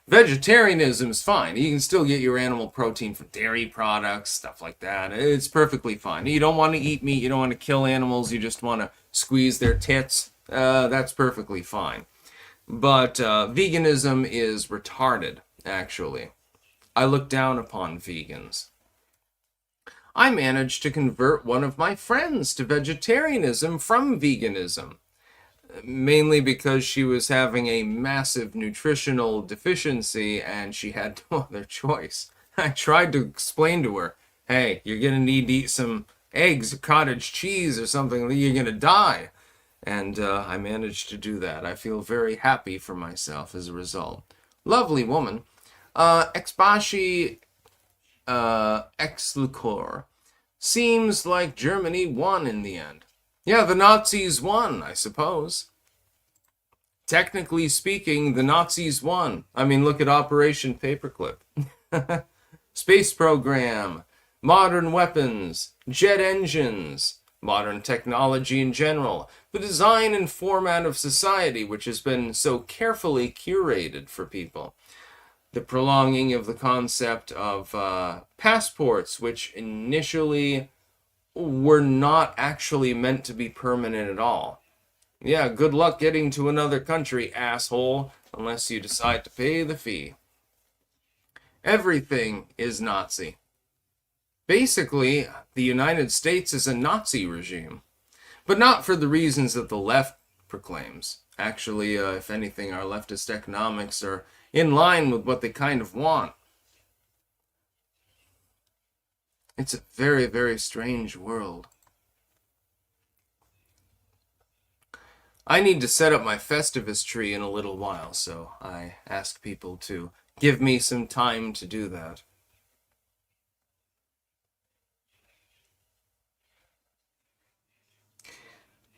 Vegetarianism is fine. You can still get your animal protein from dairy products, stuff like that. It's perfectly fine. You don't want to eat meat. You don't want to kill animals. You just want to squeeze their tits. That's perfectly fine. But veganism is retarded, actually. I look down upon vegans. I managed to convert one of my friends to vegetarianism from veganism. Mainly because she was having a massive nutritional deficiency and she had no other choice. I tried to explain to her, hey, you're going to need to eat some eggs, cottage cheese or something, you're going to die. And I managed to do that. I feel very happy for myself as a result. Lovely woman. Exbashi Exlucor. Seems like Germany won in the end. Yeah, the Nazis won, I suppose. Technically speaking, the Nazis won. I mean, look at Operation Paperclip. Space program, modern weapons, jet engines, modern technology in general, the design and format of society, which has been so carefully curated for people. The prolonging of the concept of passports, which initially were not actually meant to be permanent at all. Yeah, good luck getting to another country, asshole, unless you decide to pay the fee. Everything is Nazi. Basically, the United States is a Nazi regime, but not for the reasons that the left proclaims. Actually, if anything, our leftist economics are in line with what they kind of want. It's a very, very strange world. I need to set up my Festivus tree in a little while, so I ask people to give me some time to do that.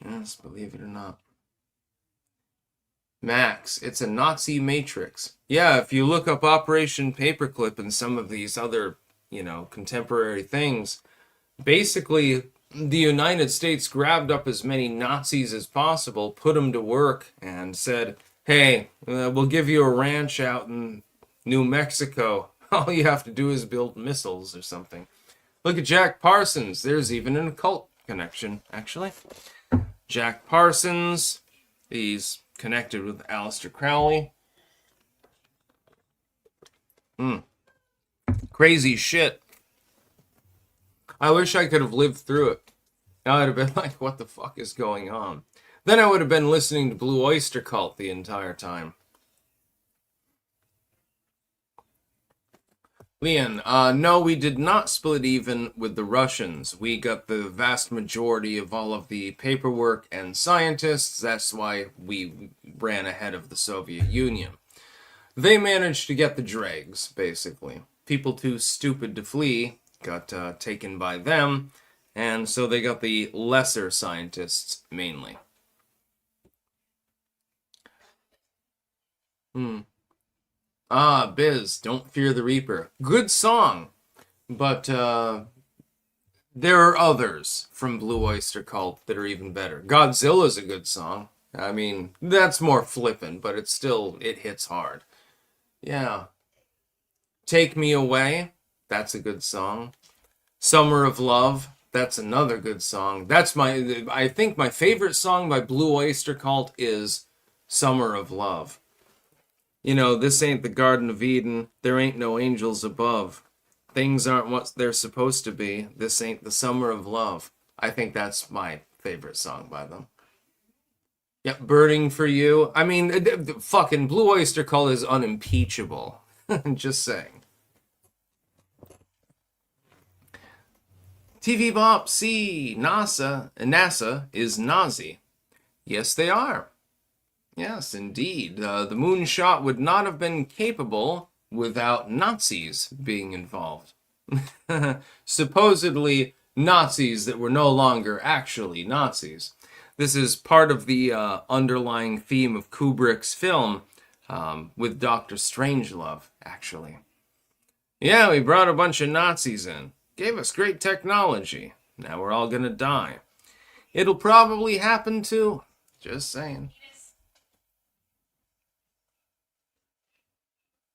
Yes, believe it or not. Max, it's a Nazi matrix. Yeah, if you look up Operation Paperclip and some of these other, contemporary things, basically the United States grabbed up as many Nazis as possible, put them to work, and said, hey, we'll give you a ranch out in New Mexico. All you have to do is build missiles or something. Look at Jack Parsons. There's even an occult connection, actually. Jack Parsons, he's connected with Aleister Crowley. Crazy shit. I wish I could have lived through it. I would have been like, what the fuck is going on? Then I would have been listening to Blue Oyster Cult the entire time. Leon, no, we did not split even with the Russians. We got the vast majority of all of the paperwork and scientists. That's why we ran ahead of the Soviet Union. They managed to get the dregs, basically. People too stupid to flee got taken by them, and so they got the lesser scientists, mainly. Ah, Biz, Don't Fear the Reaper. Good song, but there are others from Blue Oyster Cult that are even better. Godzilla's a good song. I mean, that's more flippant, but it hits hard. Yeah. Take Me Away, that's a good song. Summer of Love, that's another good song. I think my favorite song by Blue Oyster Cult is Summer of Love. You know, this ain't the Garden of Eden. There ain't no angels above. Things aren't what they're supposed to be. This ain't the summer of love. I think that's my favorite song by them. Yep, Burning for You. I mean, fucking Blue Oyster Cult is unimpeachable. Just saying. TV Bop C. NASA is Nazi. Yes, they are. Yes, indeed. The moonshot would not have been capable without Nazis being involved. Supposedly Nazis that were no longer actually Nazis. This is part of the underlying theme of Kubrick's film with Dr. Strangelove, actually. Yeah, we brought a bunch of Nazis in. Gave us great technology. Now we're all gonna die. It'll probably happen too. Just saying.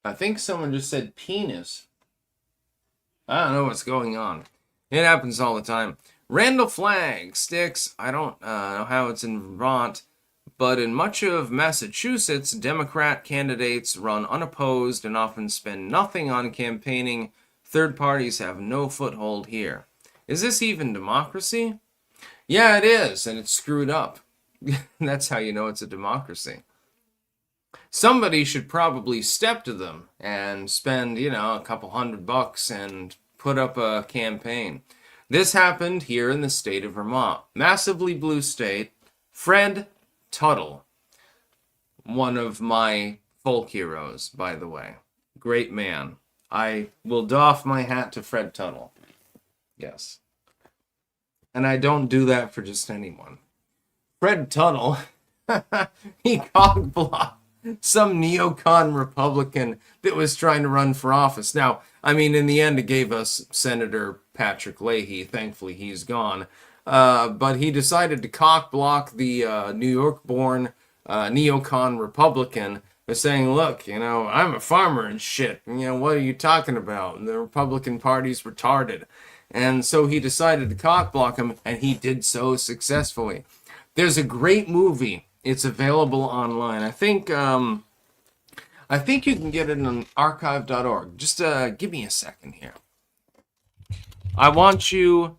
I think someone just said penis. I don't know what's going on. It happens all the time. Randall Flagg sticks. I don't know how it's in Vermont, but in much of Massachusetts, Democrat candidates run unopposed and often spend nothing on campaigning. Third parties have no foothold here. Is this even democracy? Yeah, it is, and it's screwed up. That's how you know it's a democracy. Somebody should probably step to them and spend, a couple $100 and put up a campaign. This happened here in the state of Vermont. Massively blue state. Fred Tuttle. One of my folk heroes, by the way. Great man. I will doff my hat to Fred Tuttle. Yes. And I don't do that for just anyone. Fred Tuttle, he cockblocked some neocon Republican that was trying to run for office. Now, I mean, in the end, it gave us Senator Patrick Leahy. Thankfully, he's gone. But he decided to cockblock the New York-born neocon Republican by saying, look, I'm a farmer and shit. What are you talking about? And the Republican Party's retarded. And so he decided to cockblock him, and he did so successfully. There's a great movie. It's available online. I think you can get it on archive.org. Just give me a second here. I want you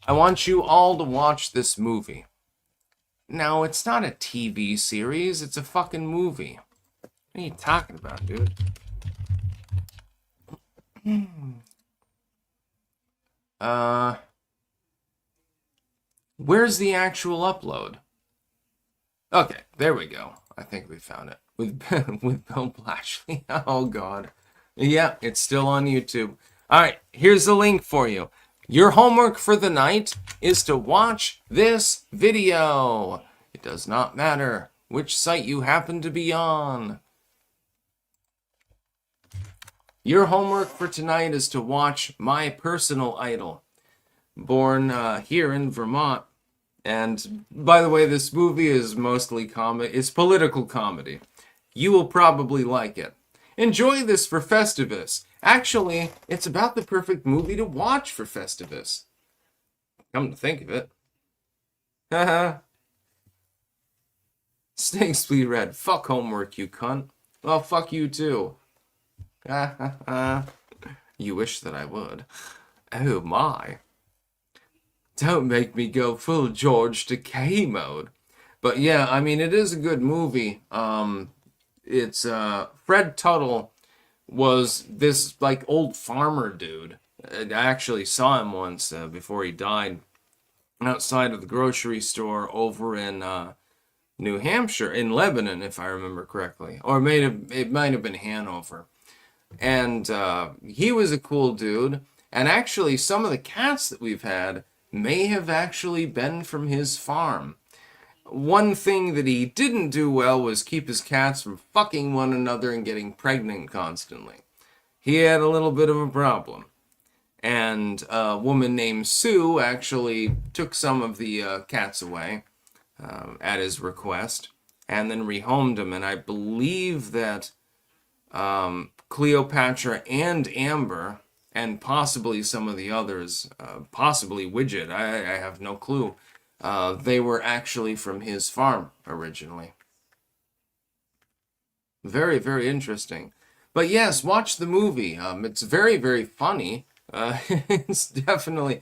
all to watch this movie. Now, it's not a TV series, it's a fucking movie. What are you talking about, dude? Where's the actual upload? Okay, there we go. I think we found it. With Bill Blashley. Oh, God. Yeah, it's still on YouTube. All right, here's the link for you. Your homework for the night is to watch this video. It does not matter which site you happen to be on. Your homework for tonight is to watch my personal idol, born here in Vermont. And by the way, this movie is mostly comedy. It's political comedy. You will probably like it. Enjoy this for Festivus. Actually, it's about the perfect movie to watch for Festivus. Come to think of it. Haha. Snakes bleed red. Fuck homework, you cunt. Well, fuck you too. You wish that I would. Oh my. Don't make me go full George Takei mode. But yeah, I mean, it is a good movie. It's Fred Tuttle was this like old farmer dude. I actually saw him once before he died outside of the grocery store over in New Hampshire, in Lebanon, if I remember correctly, or it might have been Hanover. And he was a cool dude. And actually, some of the cats that we've had may have actually been from his farm. One thing that he didn't do well was keep his cats from fucking one another and getting pregnant constantly. He had a little bit of a problem. And a woman named Sue actually took some of the cats away at his request and then rehomed them. And I believe that Cleopatra and Amber, and possibly some of the others, possibly Widget, I have no clue, they were actually from his farm originally. Very, very interesting. But yes, watch the movie. It's very, very funny. It's definitely,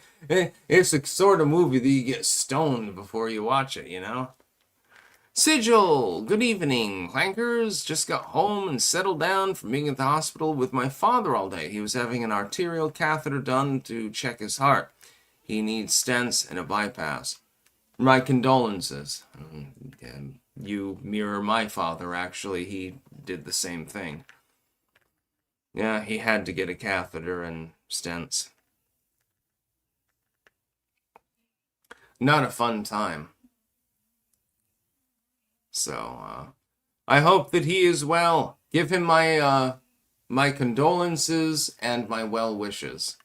it's a sort of movie that you get stoned before you watch it, you know? Sigil, good evening, clankers. Just got home and settled down from being at the hospital with my father all day. He was having an arterial catheter done to check his heart. He needs stents and a bypass. My condolences. You mirror my father, actually. He did the same thing. Yeah, he had to get a catheter and stents. Not a fun time. So, I hope that he is well. Give him my condolences and my well wishes.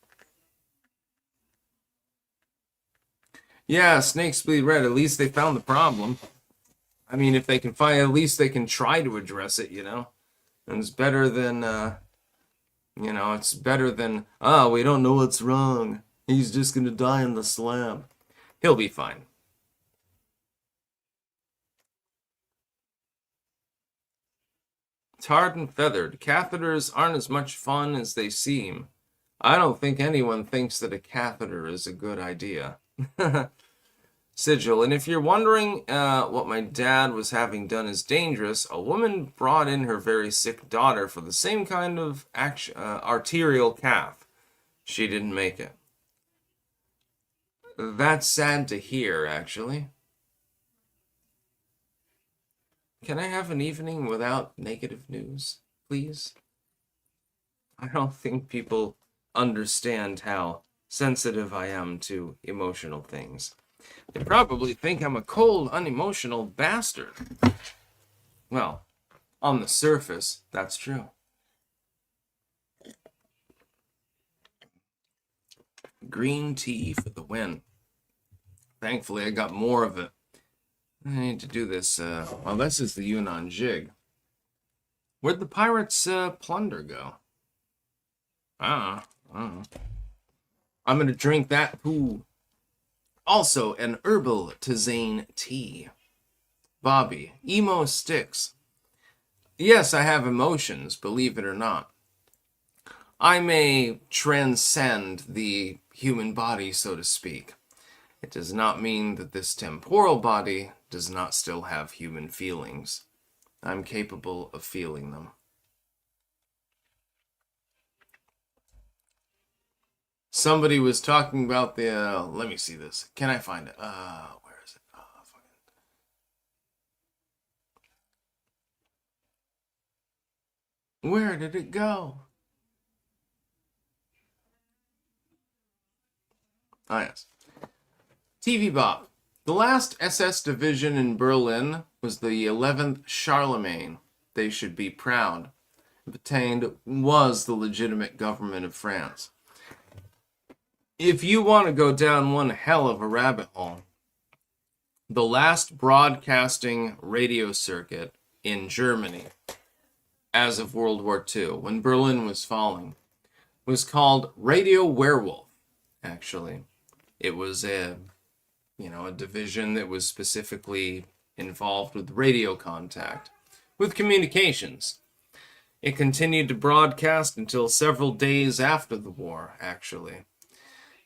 Yeah, snakes bleed red. At least they found the problem. I mean, if they can find, at least they can try to address it, you know? And it's better than, it's better than, we don't know what's wrong. He's just gonna die on the slab. He'll be fine. Tarred and feathered. Catheters aren't as much fun as they seem. I don't think anyone thinks that a catheter is a good idea. Sigil, and if you're wondering what my dad was having done is dangerous, a woman brought in her very sick daughter for the same kind of arterial cath. She didn't make it. That's sad to hear, actually. Can I have an evening without negative news, please? I don't think people understand how sensitive I am to emotional things. They probably think I'm a cold, unemotional bastard. Well, on the surface, that's true. Green tea for the win. Thankfully, I got more of it. I need to do this. Well, this is the Yunnan jig. Where'd the pirates' plunder go? I don't know. I'm gonna drink that poo. Also, an herbal tisane tea. Bobby, emo sticks. Yes, I have emotions, believe it or not. I may transcend the human body, so to speak. It does not mean that this temporal body does not still have human feelings. I'm capable of feeling them. Somebody was talking about the, let me see this. Can I find it? Where is it? Where did it go? Ah, yes. TV Bob. The last SS division in Berlin was the 11th Charlemagne. They should be proud. Obtained was the legitimate government of France. If you want to go down one hell of a rabbit hole, the last broadcasting radio circuit in Germany, as of World War II, when Berlin was falling, was called Radio Werewolf, actually. It was a division that was specifically involved with radio contact, with communications. It continued to broadcast until several days after the war, actually.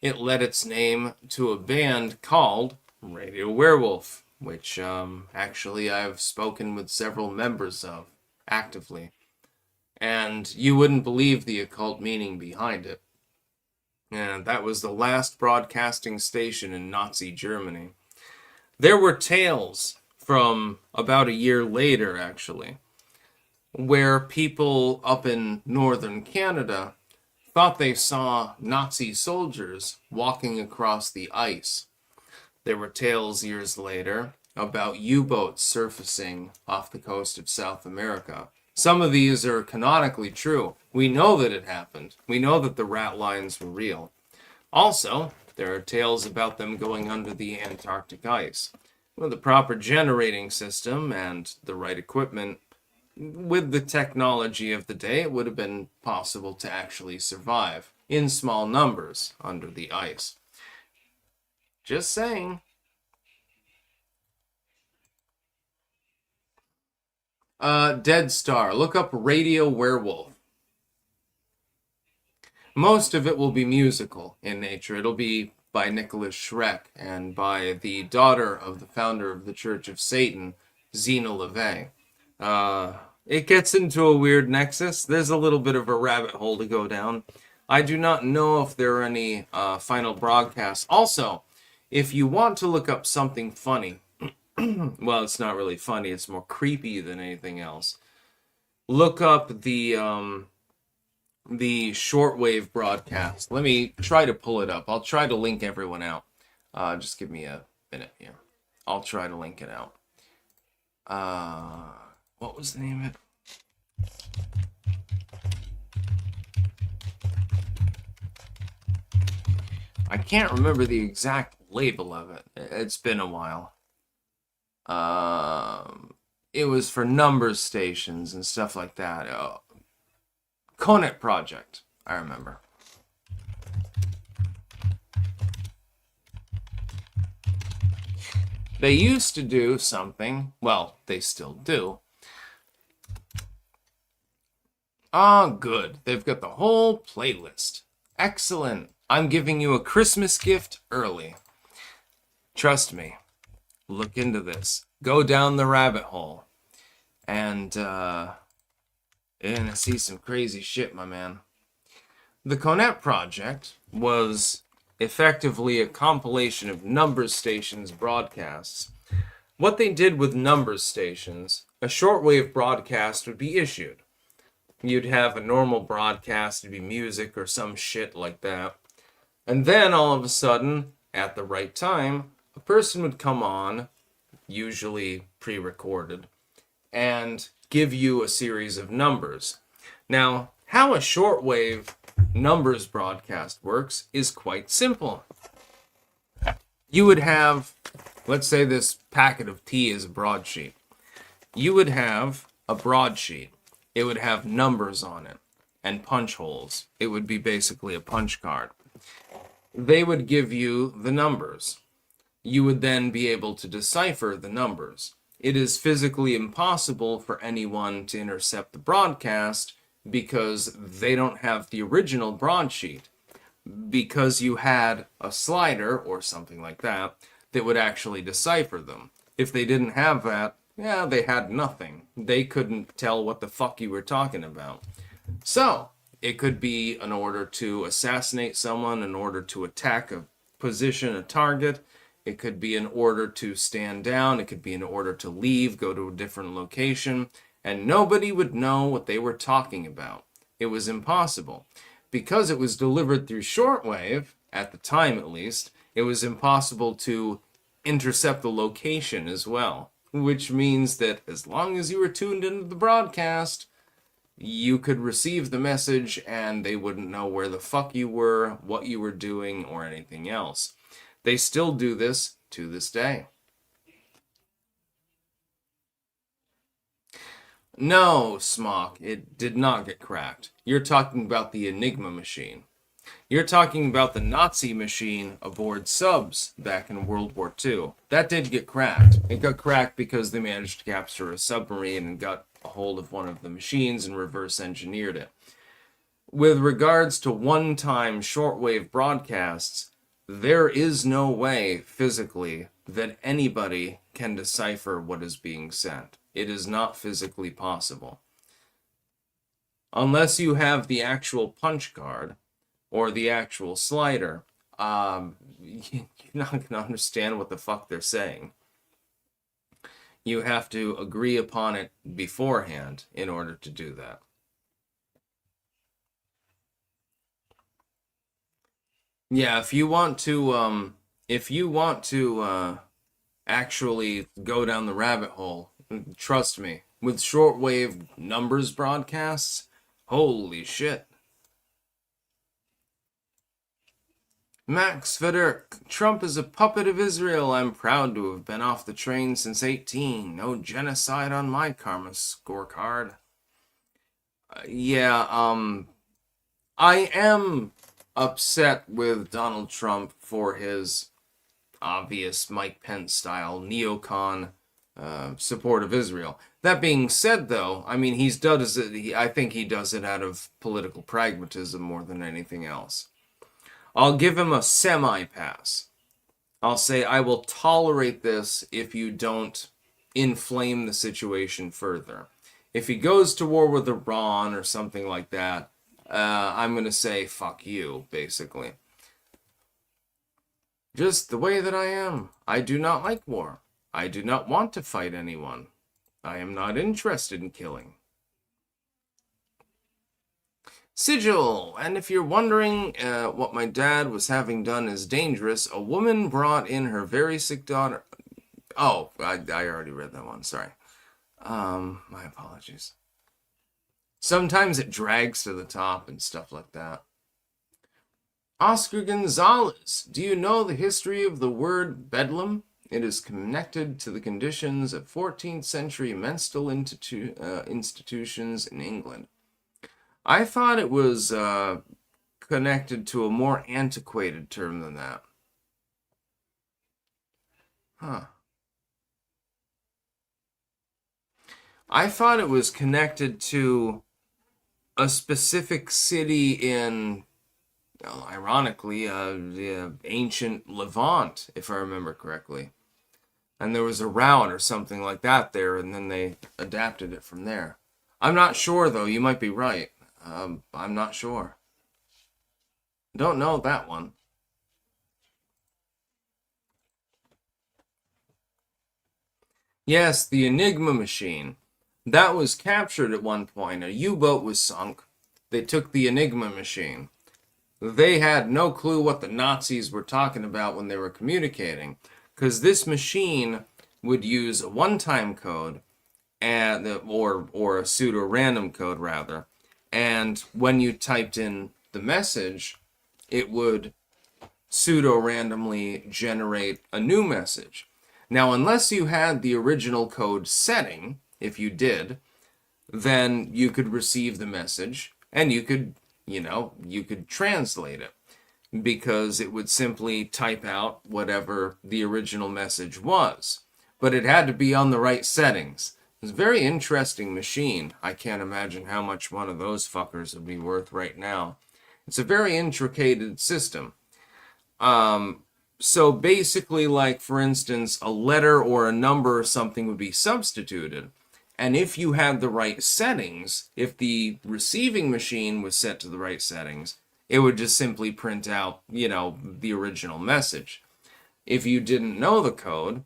it led its name to a band called Radio Werewolf, which actually I've spoken with several members of actively. And you wouldn't believe the occult meaning behind it. And that was the last broadcasting station in Nazi Germany. There were tales from about a year later, actually, where people up in northern Canada thought they saw Nazi soldiers walking across the ice. There were tales years later about U-boats surfacing off the coast of South America. Some of these are canonically true. We know that it happened. We know that the rat lines were real. Also, there are tales about them going under the Antarctic ice. With the proper generating system and the right equipment, with the technology of the day, it would have been possible to actually survive in small numbers under the ice. Just saying. Dead Star. Look up Radio Werewolf. Most of it will be musical in nature. It'll be by Nicholas Schreck and by the daughter of the founder of the Church of Satan, Zena LaVey. It gets into a weird nexus. There's a little bit of a rabbit hole to go down. I do not know if there are any final broadcasts. Also, if you want to look up something funny, well, it's not really funny. It's more creepy than anything else. Look up the shortwave broadcast. Let me try to pull it up. I'll try to link everyone out. Just give me a minute here. I'll try to link it out. What was the name of it? I can't remember the exact label of it. It's been a while. It was for number stations and stuff like that. Conet Project, I remember. They used to do something, well, they still do. Good. They've got the whole playlist. Excellent. I'm giving you a Christmas gift early. Trust me. Look into this. Go down the rabbit hole. And, you're gonna see some crazy shit, my man. The Conet Project was effectively a compilation of number stations broadcasts. What they did with number stations, a shortwave broadcast would be issued. You'd have a normal broadcast, it'd be music or some shit like that. And then all of a sudden, at the right time, a person would come on, usually pre-recorded, and give you a series of numbers. Now, how a shortwave numbers broadcast works is quite simple. You would have, let's say this packet of tea is a broadsheet. You would have a broadsheet. It would have numbers on it and punch holes. It would be basically a punch card. They would give you the numbers. You would then be able to decipher the numbers. It is physically impossible for anyone to intercept the broadcast because they don't have the original broadsheet. Because you had a slider or something like that that would actually decipher them. If they didn't have that, yeah, they had nothing. They couldn't tell what the fuck you were talking about. So, it could be an order to assassinate someone, an order to attack a position, a target. It could be an order to stand down. It could be an order to leave, go to a different location. And nobody would know what they were talking about. It was impossible. Because it was delivered through shortwave, at the time at least, it was impossible to intercept the location as well. Which means that as long as you were tuned into the broadcast, you could receive the message and they wouldn't know where the fuck you were, what you were doing, or anything else. They still do this to this day. No, Smock, it did not get cracked. You're talking about the Enigma machine. You're talking about the Nazi machine aboard subs back in World War II. That did get cracked. It got cracked because they managed to capture a submarine and got a hold of one of the machines and reverse engineered it. with regards to one-time shortwave broadcasts, there is no way physically that anybody can decipher what is being sent. It is not physically possible. Unless you have the actual punch card or the actual slider, you're not going to understand what the fuck they're saying. You have to agree upon it beforehand in order to do that. Yeah, if you want to actually go down the rabbit hole, trust me, with shortwave numbers broadcasts, holy shit. Max Federk, Trump is a puppet of Israel. I'm proud to have been off the train since 18. No genocide on my karma scorecard. I am upset with Donald Trump for his obvious Mike Pence style neocon support of Israel. That being said, though, I mean, I think he does it out of political pragmatism more than anything else. I'll give him a semi-pass. I'll say I will tolerate this if you don't inflame the situation further. If he goes to war with Iran or something like that, I'm going to say fuck you, basically. Just the way that I am. I do not like war. I do not want to fight anyone. I am not interested in killing. Sigil, and if you're wondering what my dad was having done is dangerous, a woman brought in her very sick daughter. Oh, I already read that one, sorry. My apologies. Sometimes it drags to the top and stuff like that. Oscar Gonzalez, do you know the history of the word bedlam? It is connected to the conditions of 14th century menstrual institutions in England. I thought it was connected to a more antiquated term than that. Huh. I thought it was connected to a specific city in, well, ironically, the ancient Levant, if I remember correctly. And there was a route or something like that there, and then they adapted it from there. I'm not sure, though. You might be right. I'm not sure. Don't know that one. Yes, the Enigma machine. That was captured at one point. A U-boat was sunk. They took the Enigma machine. They had no clue what the Nazis were talking about when they were communicating, because this machine would use a one-time code or a pseudo-random code rather, and when you typed in the message, it would pseudo-randomly generate a new message. Now, unless you had the original code setting, if you did, then you could receive the message and you could translate it, because it would simply type out whatever the original message was. But it had to be on the right settings. It's a very interesting machine. I can't imagine how much one of those fuckers would be worth right now. It's a very intricate system. So basically, like, for instance, a letter or a number or something would be substituted. And if you had the right settings, if the receiving machine was set to the right settings, it would just simply print out, the original message. If you didn't know the code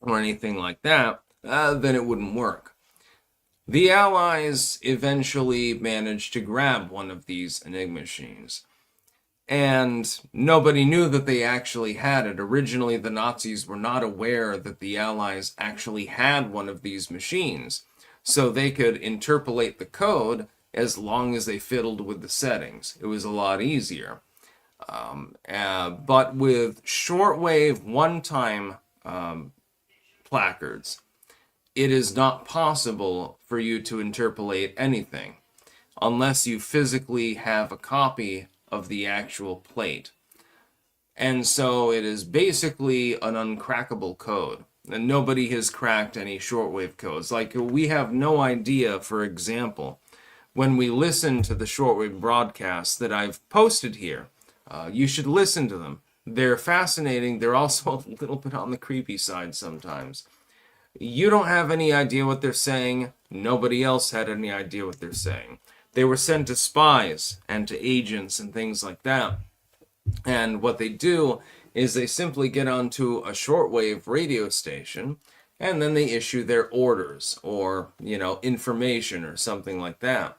or anything like that, then it wouldn't work. The Allies eventually managed to grab one of these Enigma machines. And nobody knew that they actually had it. Originally, the Nazis were not aware that the Allies actually had one of these machines. So they could interpolate the code as long as they fiddled with the settings. It was a lot easier. But with shortwave one-time placards, it is not possible for you to interpolate anything unless you physically have a copy of the actual plate. And so it is basically an uncrackable code. And nobody has cracked any shortwave codes. Like, we have no idea, for example, when we listen to the shortwave broadcasts that I've posted here. You should listen to them. They're fascinating. They're also a little bit on the creepy side sometimes. You don't have any idea what they're saying. Nobody else had any idea what they're saying. They were sent to spies and to agents and things like that. And what they do is they simply get onto a shortwave radio station and then they issue their orders or, information or something like that.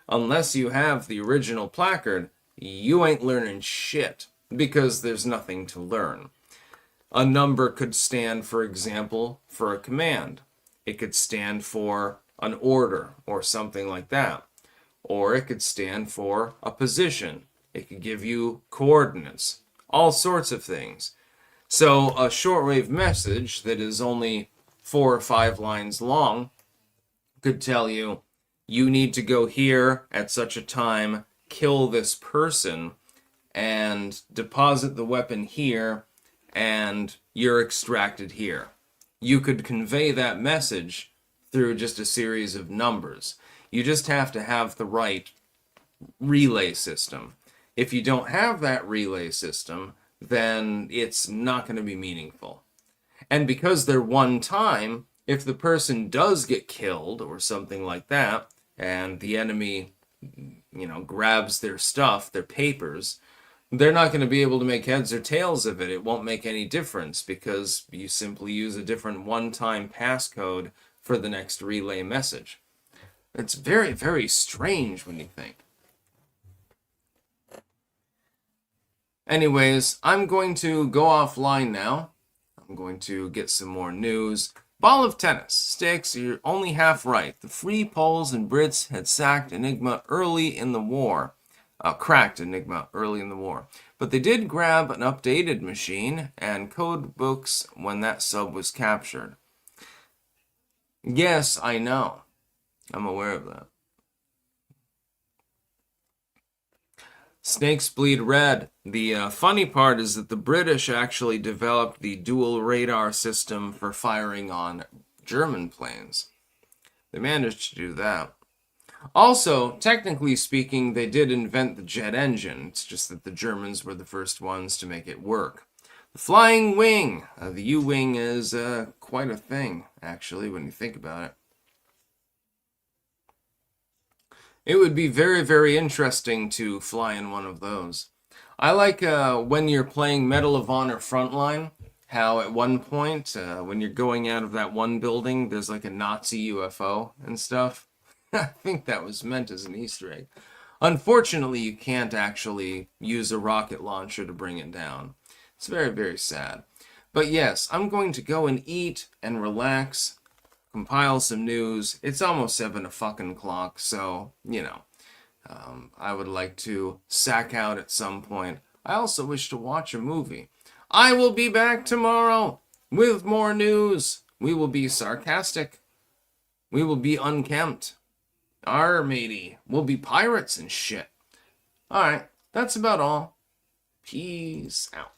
Unless you have the original placard, you ain't learning shit because there's nothing to learn. A number could stand, for example, for a command. It could stand for an order or something like that. Or it could stand for a position. It could give you coordinates, all sorts of things. So a shortwave message that is only 4 or 5 lines long could tell you, you need to go here at such a time, kill this person, and deposit the weapon here, and you're extracted here. You could convey that message through just a series of numbers. You just have to have the right relay system. If you don't have that relay system, then it's not going to be meaningful. And because they're one time, if the person does get killed or something like that, and the enemy, grabs their stuff, their papers, they're not going to be able to make heads or tails of it. It won't make any difference because you simply use a different one-time passcode for the next relay message. It's very, very strange when you think. Anyways, I'm going to go offline now. I'm going to get some more news. Ball of tennis. Sticks, you're only half right. The Free Poles and Brits had sacked Enigma early in the war. Cracked Enigma early in the war. But they did grab an updated machine and code books when that sub was captured. Yes, I know. I'm aware of that. Snakes bleed red. The funny part is that the British actually developed the dual radar system for firing on German planes. They managed to do that. Also, technically speaking, they did invent the jet engine. It's just that the Germans were the first ones to make it work. The flying wing. The U-wing is quite a thing, actually, when you think about it. It would be very, very interesting to fly in one of those. I like when you're playing Medal of Honor Frontline, how at one point, when you're going out of that one building, there's like a Nazi UFO and stuff. I think that was meant as an Easter egg. Unfortunately, you can't actually use a rocket launcher to bring it down. It's very, very sad. But yes, I'm going to go and eat and relax, compile some news. It's almost 7 o'clock, so, I would like to sack out at some point. I also wish to watch a movie. I will be back tomorrow with more news. We will be sarcastic. We will be unkempt. Arr, matey. We'll be pirates and shit. Alright, that's about all. Peace out.